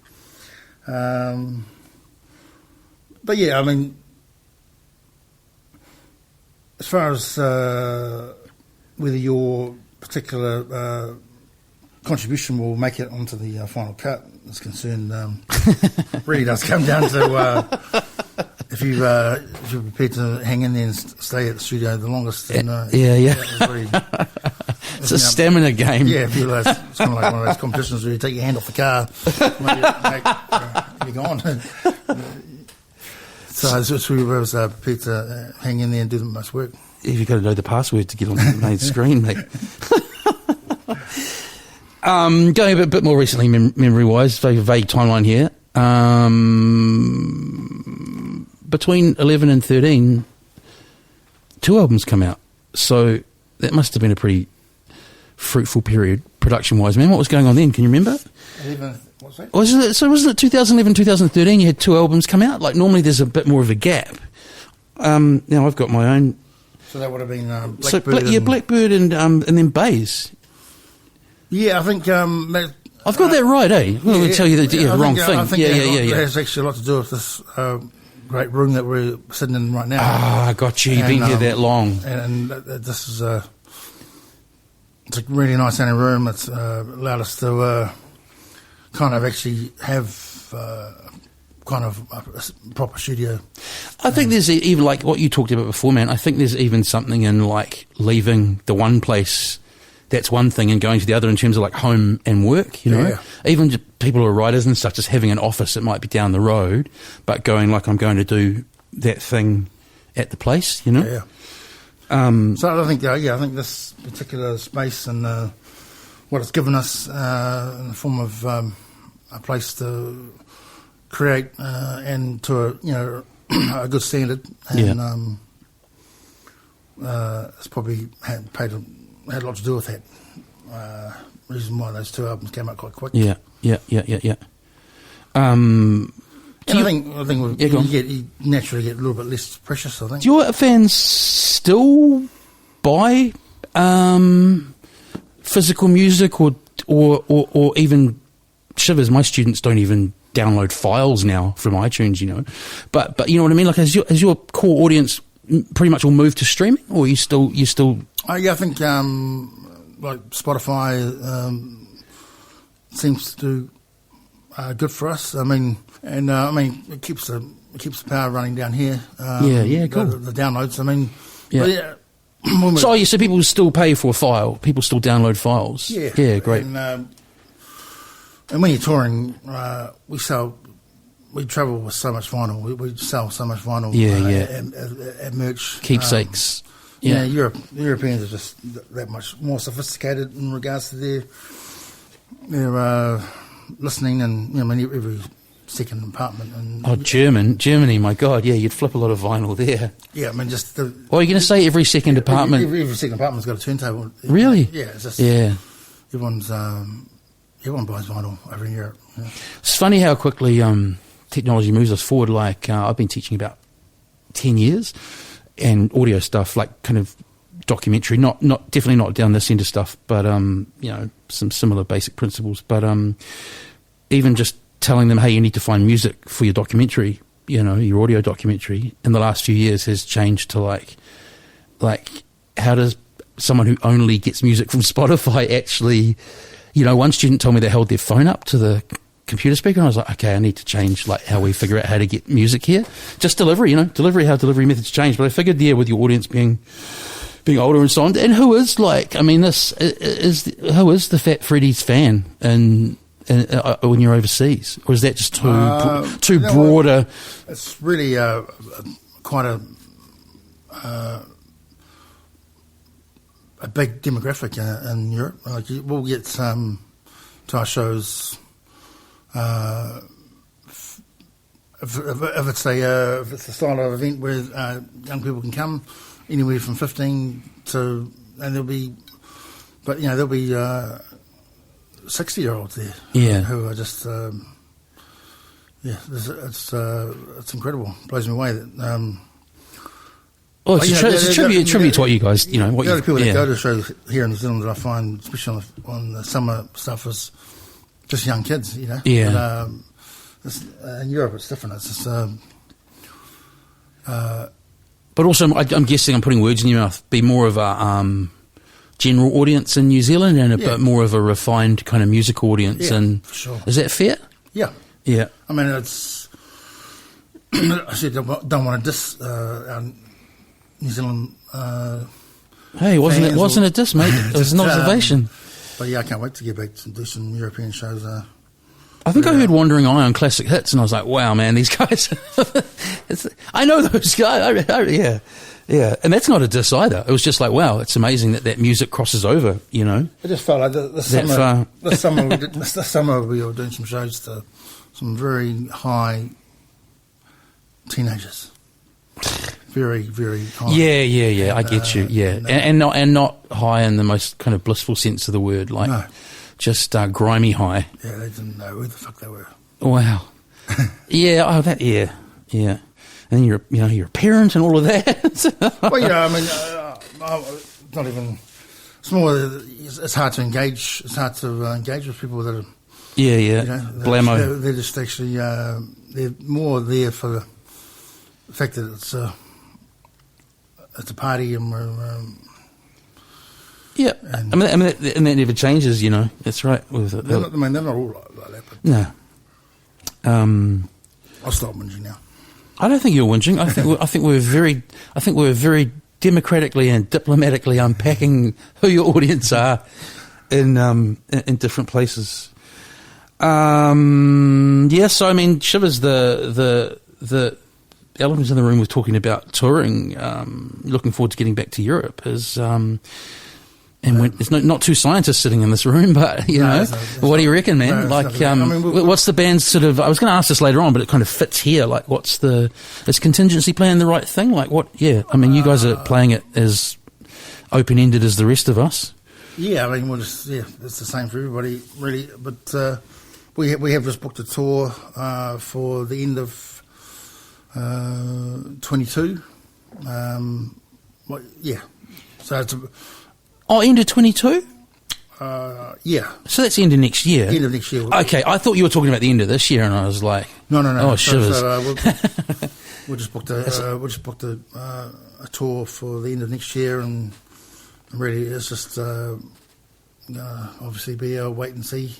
Speaker 2: But yeah, I mean, as far as whether your particular contribution will make it onto the final cut is concerned, really does come down to if you're prepared to hang in there and stay at the studio the longest. Then, it's a stamina game.
Speaker 3: Yeah, it's kind of like one of those competitions where you take your hand off the car, you're gone. So it's really where I was prepared to hang in there and do the most work.
Speaker 2: You've got to know the password to get on the main screen, mate. Going a bit more recently, memory-wise, very vague timeline here. Between 11 and 13, 2 albums come out. So that must have been a pretty fruitful period, production-wise. Man, what was going on then? Can you remember?
Speaker 3: 11, what's that?
Speaker 2: Wasn't it 2011, 2013, you had 2 albums come out? Like, normally there's a bit more of a gap. Now I've got my own.
Speaker 3: So that would have been Blackbird.
Speaker 2: Blackbird and then Bays.
Speaker 3: Yeah, I think
Speaker 2: I've got that right, eh? Well, I'll tell you the wrong thing.
Speaker 3: I think
Speaker 2: yeah.
Speaker 3: It has actually a lot to do with this great room that we're sitting in right now.
Speaker 2: Ah, got you. You've been here that long.
Speaker 3: And this is it's a really nice sounding room. It's allowed us to kind of actually have kind of a proper studio.
Speaker 2: I think there's even, like what you talked about before, man, I think there's even something in like leaving the one place that's one thing, and going to the other in terms of like home and work, you know.
Speaker 3: Yeah.
Speaker 2: Even just people who are writers and stuff, just having an office, it might be down the road, but going like, I'm going to do that thing at the place, you know.
Speaker 3: Yeah. So I think, I think this particular space and what it's given us in the form of a place to create and to a good standard, and it's probably had a lot to do with that. Reason why those two albums came out quite quick.
Speaker 2: Yeah.
Speaker 3: I think you naturally get a little bit less precious, I think.
Speaker 2: Do your fans still buy physical music or even shivers? My students don't even download files now from iTunes, you know. But you know what I mean? Like, has your core audience pretty much all moved to streaming, or you still?
Speaker 3: I think like Spotify seems to do good for us. I mean, it keeps the power running down here.
Speaker 2: Cool.
Speaker 3: The downloads. I mean,
Speaker 2: yeah.
Speaker 3: So
Speaker 2: so people still pay for a file. People still download files. Yeah, great.
Speaker 3: And when you're touring, we travel with so much vinyl. We sell so much vinyl. At merch.
Speaker 2: Keepsakes.
Speaker 3: The Europeans are just that much more sophisticated in regards to their listening, and every second apartment. And
Speaker 2: Germany, my God, yeah, you'd flip a lot of vinyl there.
Speaker 3: Yeah, I mean, just the.
Speaker 2: What are you going to say? Every second apartment.
Speaker 3: Every second apartment's got a turntable.
Speaker 2: Really?
Speaker 3: Yeah, it's just.
Speaker 2: Yeah.
Speaker 3: Everyone buys vinyl over in Europe. Yeah.
Speaker 2: It's funny how quickly technology moves us forward. Like I've been teaching about 10 years, and audio stuff, like kind of documentary, definitely not down this end of stuff, but some similar basic principles. But even just telling them, hey, you need to find music for your documentary, your audio documentary, in the last few years has changed to like how does someone who only gets music from Spotify actually, one student told me they held their phone up to the computer speaker, and I was like, okay, I need to change like how we figure out how to get music here. Just delivery, how delivery methods change. But I figured, with your audience being older and so on, and who is the Fat Freddy's fan and when you're overseas, or is that just too broader?
Speaker 3: It's really quite a big demographic in Europe. Like, we'll get to our shows. If it's a style of event where young people can come, anywhere from 15 to, and there'll be 60-year-olds there, who are just it's incredible. It blows me away that.
Speaker 2: It's a tribute to what you guys,
Speaker 3: the other people that go to shows here in New Zealand that I find, especially on the summer stuff, is just young kids,
Speaker 2: Yeah.
Speaker 3: But, in Europe, it's different. It's just.
Speaker 2: But also, I'm guessing, I'm putting words in your mouth, be more of a general audience in New Zealand and a bit more of a refined kind of music audience.
Speaker 3: Yeah,
Speaker 2: and
Speaker 3: for sure.
Speaker 2: Is that fair?
Speaker 3: Yeah.
Speaker 2: Yeah.
Speaker 3: I mean, it's. I said, don't want to diss our New Zealand.
Speaker 2: Hey, wasn't it diss, mate? It was an observation.
Speaker 3: But yeah, I can't wait to get back to do some European shows.
Speaker 2: I think I heard Wandering Eye on Classic Hits, and I was like, wow, man, these guys. I know those guys. Yeah. And that's not a diss either. It was just like, wow, it's amazing that music crosses over, I
Speaker 3: just felt like this summer we were doing some shows to some very high teenagers. Very, very high.
Speaker 2: Yeah. I get you. Yeah. And not high in the most kind of blissful sense of the word. Like,
Speaker 3: no.
Speaker 2: Just grimy high.
Speaker 3: Yeah, they didn't know who the fuck they were.
Speaker 2: Wow. Yeah. Oh, that. Yeah. And then you're a parent and all of that.
Speaker 3: Well, I mean, not even. It's more. It's hard to engage. It's hard to engage with people that are.
Speaker 2: Yeah. Blammo.
Speaker 3: They're just actually. They're more there for the fact that it's a party and we're.
Speaker 2: Yeah, and that never changes, That's right.
Speaker 3: They're not all like that. But
Speaker 2: no.
Speaker 3: I'll stop whinging now.
Speaker 2: I don't think you're whinging. I think we're very democratically and diplomatically unpacking who your audience are in different places. Yes, I mean, Shivers, the elephants in the room was talking about touring. Looking forward to getting back to Europe. There's not two scientists sitting in this room, but what do you reckon, man? What's the band's sort of? I was going to ask this later on, but it kind of fits here. Like, is contingency plan the right thing? Like, what? Yeah, I mean, you guys are playing it as open ended as the rest of us.
Speaker 3: Yeah, I mean, it's the same for everybody, really. But we have just booked a tour for the end of 22. So it's
Speaker 2: end of 22?
Speaker 3: Yeah.
Speaker 2: So that's the end of next year?
Speaker 3: End of next year.
Speaker 2: Okay, I thought you were talking about the end of this year, and I was like...
Speaker 3: No.
Speaker 2: Oh, Shivers.
Speaker 3: So, we just booked a tour for the end of next year, and really it's just obviously be a wait and see.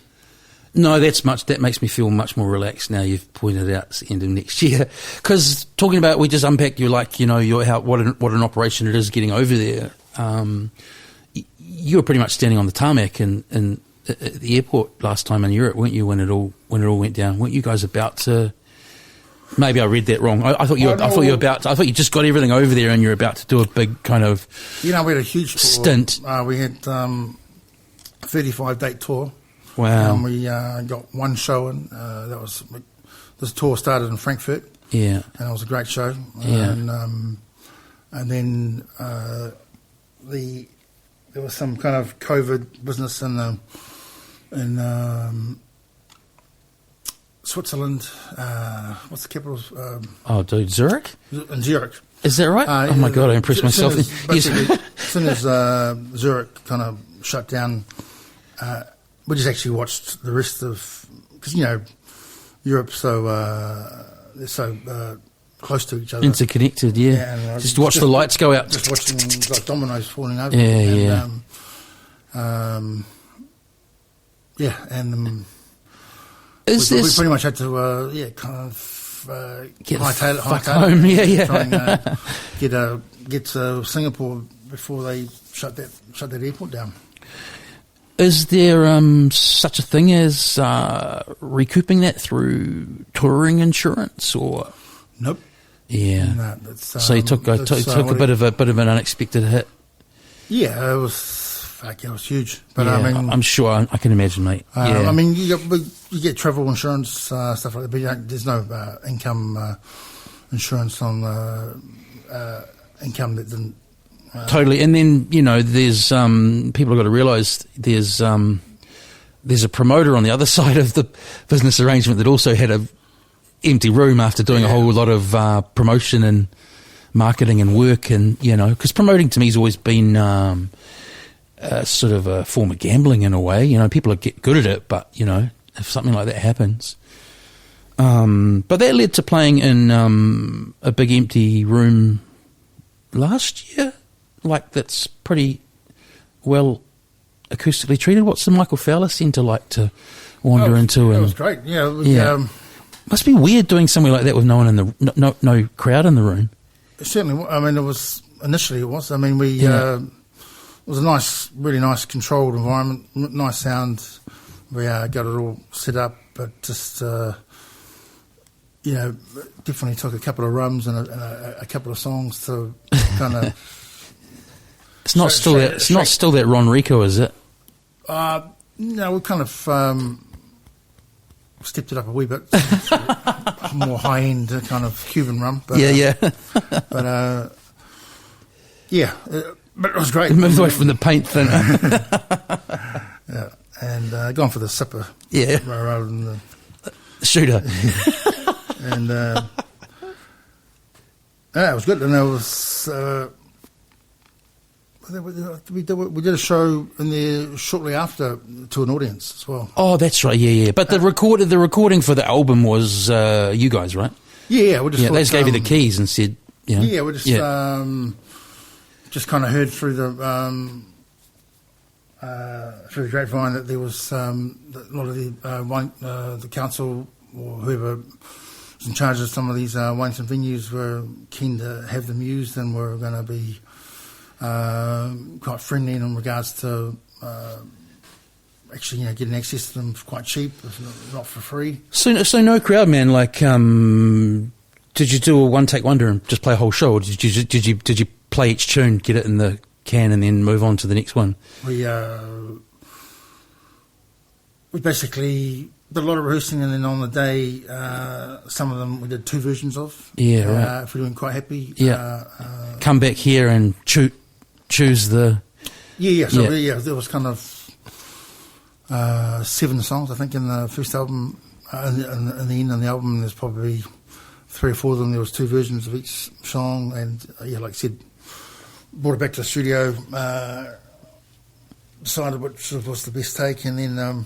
Speaker 2: No, that makes me feel much more relaxed now you've pointed out it's the end of next year. Because talking about, we just unpacked what an operation it is getting over there. You were pretty much standing on the tarmac in at the airport last time in Europe, weren't you? When it all went down, weren't you guys about to? Maybe I read that wrong. I thought you just got everything over there and you're about to do a big kind of. We had a huge stint.
Speaker 3: We had 35-date tour.
Speaker 2: Wow.
Speaker 3: And we got one show, and this tour started in Frankfurt.
Speaker 2: Yeah.
Speaker 3: And it was a great show.
Speaker 2: Yeah.
Speaker 3: And then there was some kind of COVID business in Switzerland. What's the capital?
Speaker 2: Zurich?
Speaker 3: In Zurich.
Speaker 2: Is that right? Oh my God, I impressed myself.
Speaker 3: As soon as Zurich kind of shut down, we just actually watched the rest of, because Europe's so close to each other,
Speaker 2: interconnected. Yeah, and, just watch the lights go out.
Speaker 3: Just watching like dominoes falling over.
Speaker 2: Yeah,
Speaker 3: we pretty much had to hightail
Speaker 2: home.
Speaker 3: Try and get to Singapore before they shut that airport down.
Speaker 2: Is there such a thing as recouping that through touring insurance, or?
Speaker 3: Nope.
Speaker 2: Yeah.
Speaker 3: No,
Speaker 2: so you took a bit of an unexpected hit.
Speaker 3: Yeah, it was huge. But
Speaker 2: yeah,
Speaker 3: I mean,
Speaker 2: I'm sure I can imagine, mate. Yeah.
Speaker 3: I mean, you get travel insurance stuff like that, but there's no income insurance on income that didn't.
Speaker 2: Totally, and then there's people have got to realise there's a promoter on the other side of the business arrangement that also had a empty room after doing a whole lot of promotion and marketing and work, and because promoting to me has always been sort of a form of gambling in a way. People get good at it, but if something like that happens, but that led to playing in a big empty room last year. Like, that's pretty well acoustically treated. What's the Michael Fowler Centre like to wander into?
Speaker 3: It was great. Yeah.
Speaker 2: Must be weird doing something like that with no one in the no crowd in the room.
Speaker 3: Certainly. I mean, it was initially. It was. I mean, it was a really nice controlled environment, nice sound. We got it all set up, but just definitely took a couple of rums and a couple of songs to kind of.
Speaker 2: It's not still that Ron Rico, is it?
Speaker 3: No, we kind of stepped it up a wee bit. More high end kind of Cuban rum. But, but it was great.
Speaker 2: Moved away from the paint thinner.
Speaker 3: Yeah, and gone for the sipper.
Speaker 2: Yeah,
Speaker 3: rather than the
Speaker 2: shooter.
Speaker 3: And it was good, and there was. We did a show in there shortly after to an audience as well.
Speaker 2: Oh, that's right. Yeah. But the recording for the album was you guys, right?
Speaker 3: Yeah. We just
Speaker 2: they just gave you the keys and said,
Speaker 3: Yeah, we just kind of heard through the grapevine that there was a lot of the council or whoever was in charge of some of these wines and venues were keen to have them used, and were going to be quite friendly in regards to actually, getting access to them quite cheap, if not for free.
Speaker 2: So no crowd, man. Like, did you do a one-take wonder and just play a whole show, or did you play each tune, get it in the can, and then move on to the next one?
Speaker 3: We basically did a lot of rehearsing, and then on the day, some of them we did 2 versions of.
Speaker 2: Yeah, right.
Speaker 3: If we weren't quite happy.
Speaker 2: Yeah. Come back here and choose the...
Speaker 3: Yeah. So there was kind of 7 songs, I think, in the first album. In the end of the album, there's probably 3 or 4 of them. There was 2 versions of each song, and like I said, brought it back to the studio, decided which was the best take, and then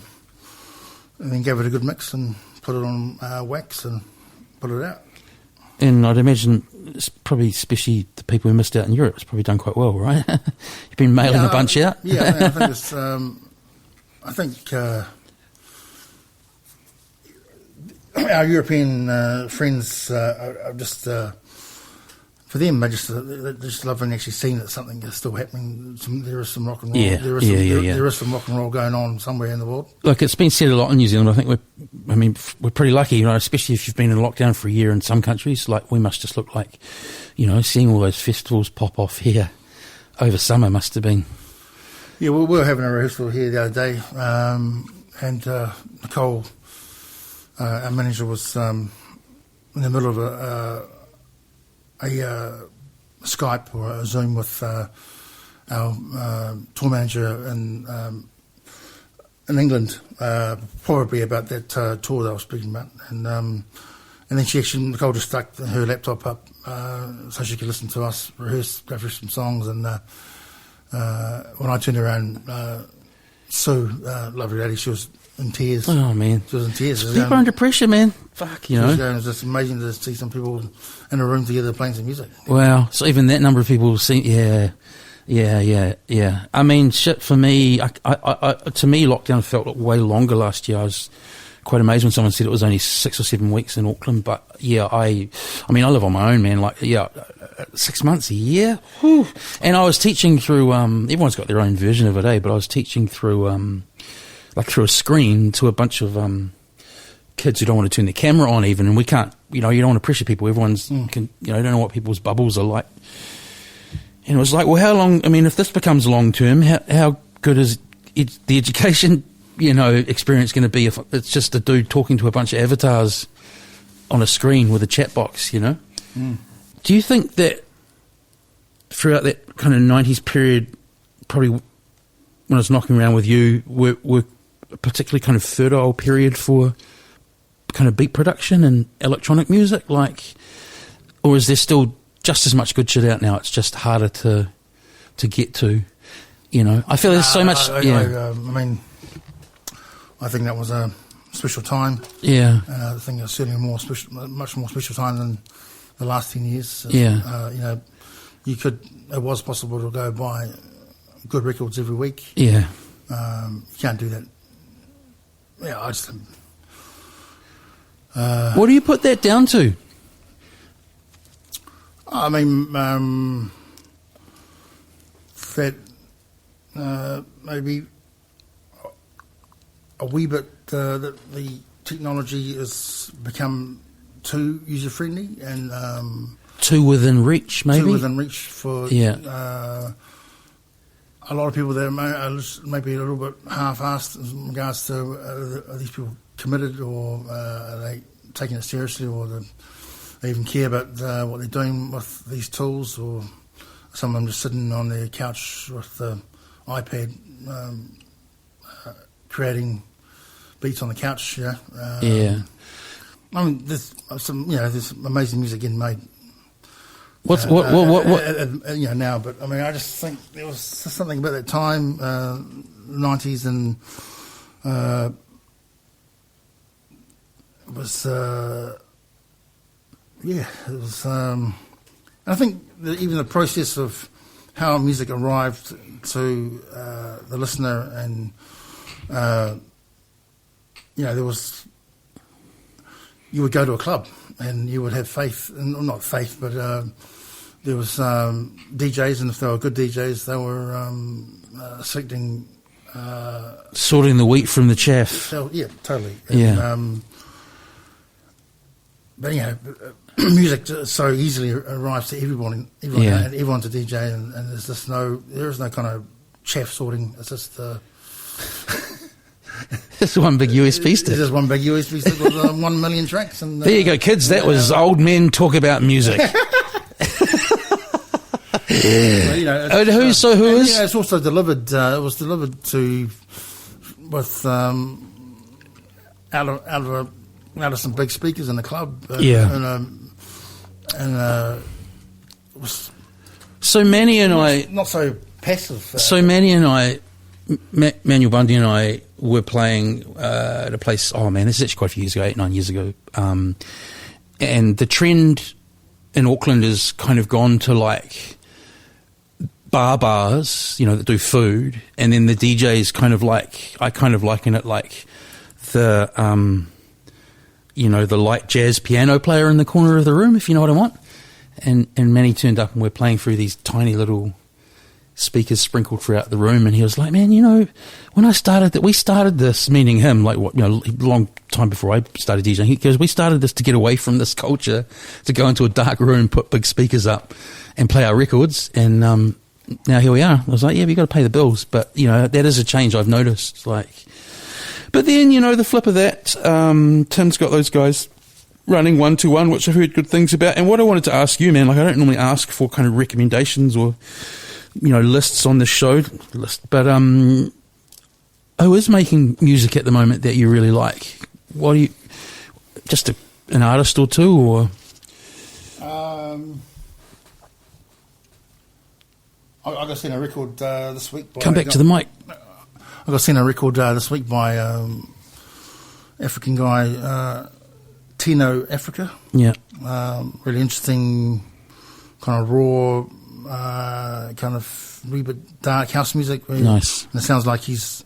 Speaker 3: gave it a good mix and put it on wax and put it out.
Speaker 2: And I'd imagine it's probably, especially the people who missed out in Europe, it's probably done quite well, right? You've been mailing a bunch out.
Speaker 3: Yeah, I think it's. I think our European friends are just, for them, they're just loving actually seeing that something is still happening. There is some rock and roll.
Speaker 2: Yeah,
Speaker 3: there is some rock and roll going on somewhere in the world.
Speaker 2: Look, it's been said a lot in New Zealand. I think we're pretty lucky, especially if you've been in lockdown for a year in some countries. Like, we must just look like, seeing all those festivals pop off here over summer must have been.
Speaker 3: Yeah, we were having a rehearsal here the other day, and Nicole, our manager, was in the middle of a Skype or a Zoom with our tour manager in England, probably about that tour that I was speaking about, and then Nicole just stuck her laptop up so she could listen to us rehearse, go through some songs, and when I turned around, Sue, lovely lady, she was in tears.
Speaker 2: Oh, man.
Speaker 3: She was in tears.
Speaker 2: People are under pressure, man. Fuck,
Speaker 3: It was just amazing to see some people in a room together playing some music.
Speaker 2: Wow. So even that number of people seem, yeah. I mean, shit, for me, to me, lockdown felt way longer last year. I was quite amazed when someone said it was only 6 or 7 weeks in Auckland. But yeah, I mean, I live on my own, man. 6 months, a year. Whew. And I was teaching through, everyone's got their own version of it, but I was teaching through, through a screen to a bunch of kids who don't want to turn their camera on even, and we can't, you don't want to pressure people. Everyone's, you don't know what people's bubbles are like. And it was like, well, how long, if this becomes long term, how good is the education, experience going to be if it's just a dude talking to a bunch of avatars on a screen with a chat box, Do you think that throughout that kind of 90s period, probably when I was knocking around with you, were a particularly kind of fertile period for kind of beat production and electronic music? Or is there still just as much good shit out now? It's just harder to get to, I feel there's so much.
Speaker 3: I think that was a special time.
Speaker 2: Yeah.
Speaker 3: I think it's certainly much more special time than the last 10 years.
Speaker 2: Yeah.
Speaker 3: It was possible to go buy good records every week.
Speaker 2: Yeah.
Speaker 3: You can't do that. Yeah, I just.
Speaker 2: What do you put that down to?
Speaker 3: That maybe a wee bit that the technology has become too user friendly and
Speaker 2: too within reach, maybe.
Speaker 3: Too within reach for a lot of people that are maybe a little bit half-assed in regards to are these people committed, or are they taking it seriously, or they even care about what they're doing with these tools, or some of them just sitting on their couch with the iPad creating beats on the couch. There's there's amazing music getting made.
Speaker 2: What?
Speaker 3: Now, but I just think there was something about that time, 90s, and it was. It was. I think that even the process of how music arrived to the listener, and there was. You would go to a club and you would have faith, not faith, but there was DJs, and if they were good DJs, they were selecting.
Speaker 2: Sorting the wheat from the chaff.
Speaker 3: So, yeah, totally.
Speaker 2: Yeah.
Speaker 3: And, but music so easily arrives to everyone,
Speaker 2: Yeah.
Speaker 3: and everyone's a DJ, and there's just there is no kind of chaff sorting. It's just
Speaker 2: It's one big USB stick.
Speaker 3: It's just one big USB stick with 1 million tracks. And
Speaker 2: There you go, kids. That was Old Men Talk About Music.
Speaker 3: Well,
Speaker 2: who is?
Speaker 3: It's also delivered. It was delivered to with out of some big speakers in the club. And it was
Speaker 2: So Manny and I,
Speaker 3: not so passive.
Speaker 2: So Manny and I, Manuel Bundy and I were playing at a place. Oh man, this is actually quite a few years ago, 8-9 years ago. And the trend in Auckland has kind of gone to like bars, that do food, and then the DJs kind of like, I kind of liken it like the the light jazz piano player in the corner of the room, if you know what I want. And Manny turned up and we're playing through these tiny little speakers sprinkled throughout the room, and he was like, man, when I started that, we started this, meaning him, like what, long time before I started DJing, he goes, we started this to get away from this culture, to go into a dark room, put big speakers up and play our records, and now here we are. I was like, yeah, we got to pay the bills, but that is a change I've noticed, but then the flip of that, Tim's got those guys running 1-to-1, which I've heard good things about. And what I wanted to ask you, man, like I don't normally ask for kind of recommendations or lists on this show, but who is making music at the moment that you really like? What do you, just an artist or two, or?
Speaker 3: I got sent a record this week.
Speaker 2: Come back to the mic.
Speaker 3: I got sent a record this week by African guy, Tino Africa.
Speaker 2: Yeah.
Speaker 3: Really interesting, kind of raw, kind of a wee bit dark house music.
Speaker 2: Nice.
Speaker 3: And it sounds like he's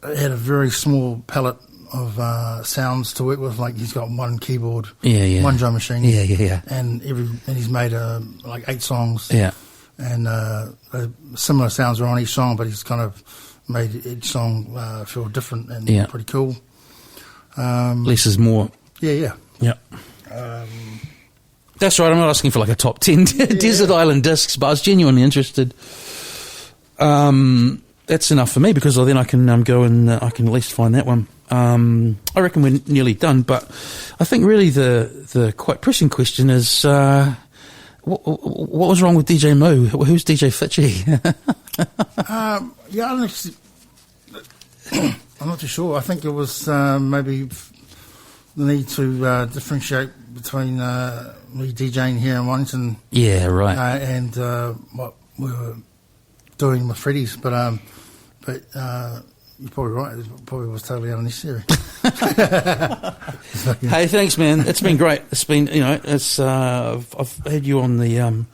Speaker 3: had a very small palette of sounds to work with. Like he's got one keyboard, one drum machine, and he's made like 8 songs, and similar sounds are on each song, but he's kind of made each song feel different and pretty cool.
Speaker 2: Less is more.
Speaker 3: Yeah.
Speaker 2: That's right. I'm not asking for like a top 10 Desert Island discs, but I was genuinely interested. That's enough for me, because then I can go and I can at least find that one. I reckon we're nearly done, but I think really the quite pressing question is what was wrong with DJ Mo? Who's DJ Fitchy?
Speaker 3: I'm not too sure. I think it was maybe the need to differentiate between me DJing here in Wellington, and what we were doing with Freddy's. But you're probably right. It probably was totally unnecessary.
Speaker 2: Hey, thanks, man. It's been great. It's been, it's. I've had you on the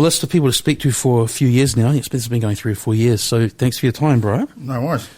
Speaker 2: list of people to speak to for a few years now. It's been going 3 or 4 years. So thanks for your time, bro.
Speaker 3: No worries.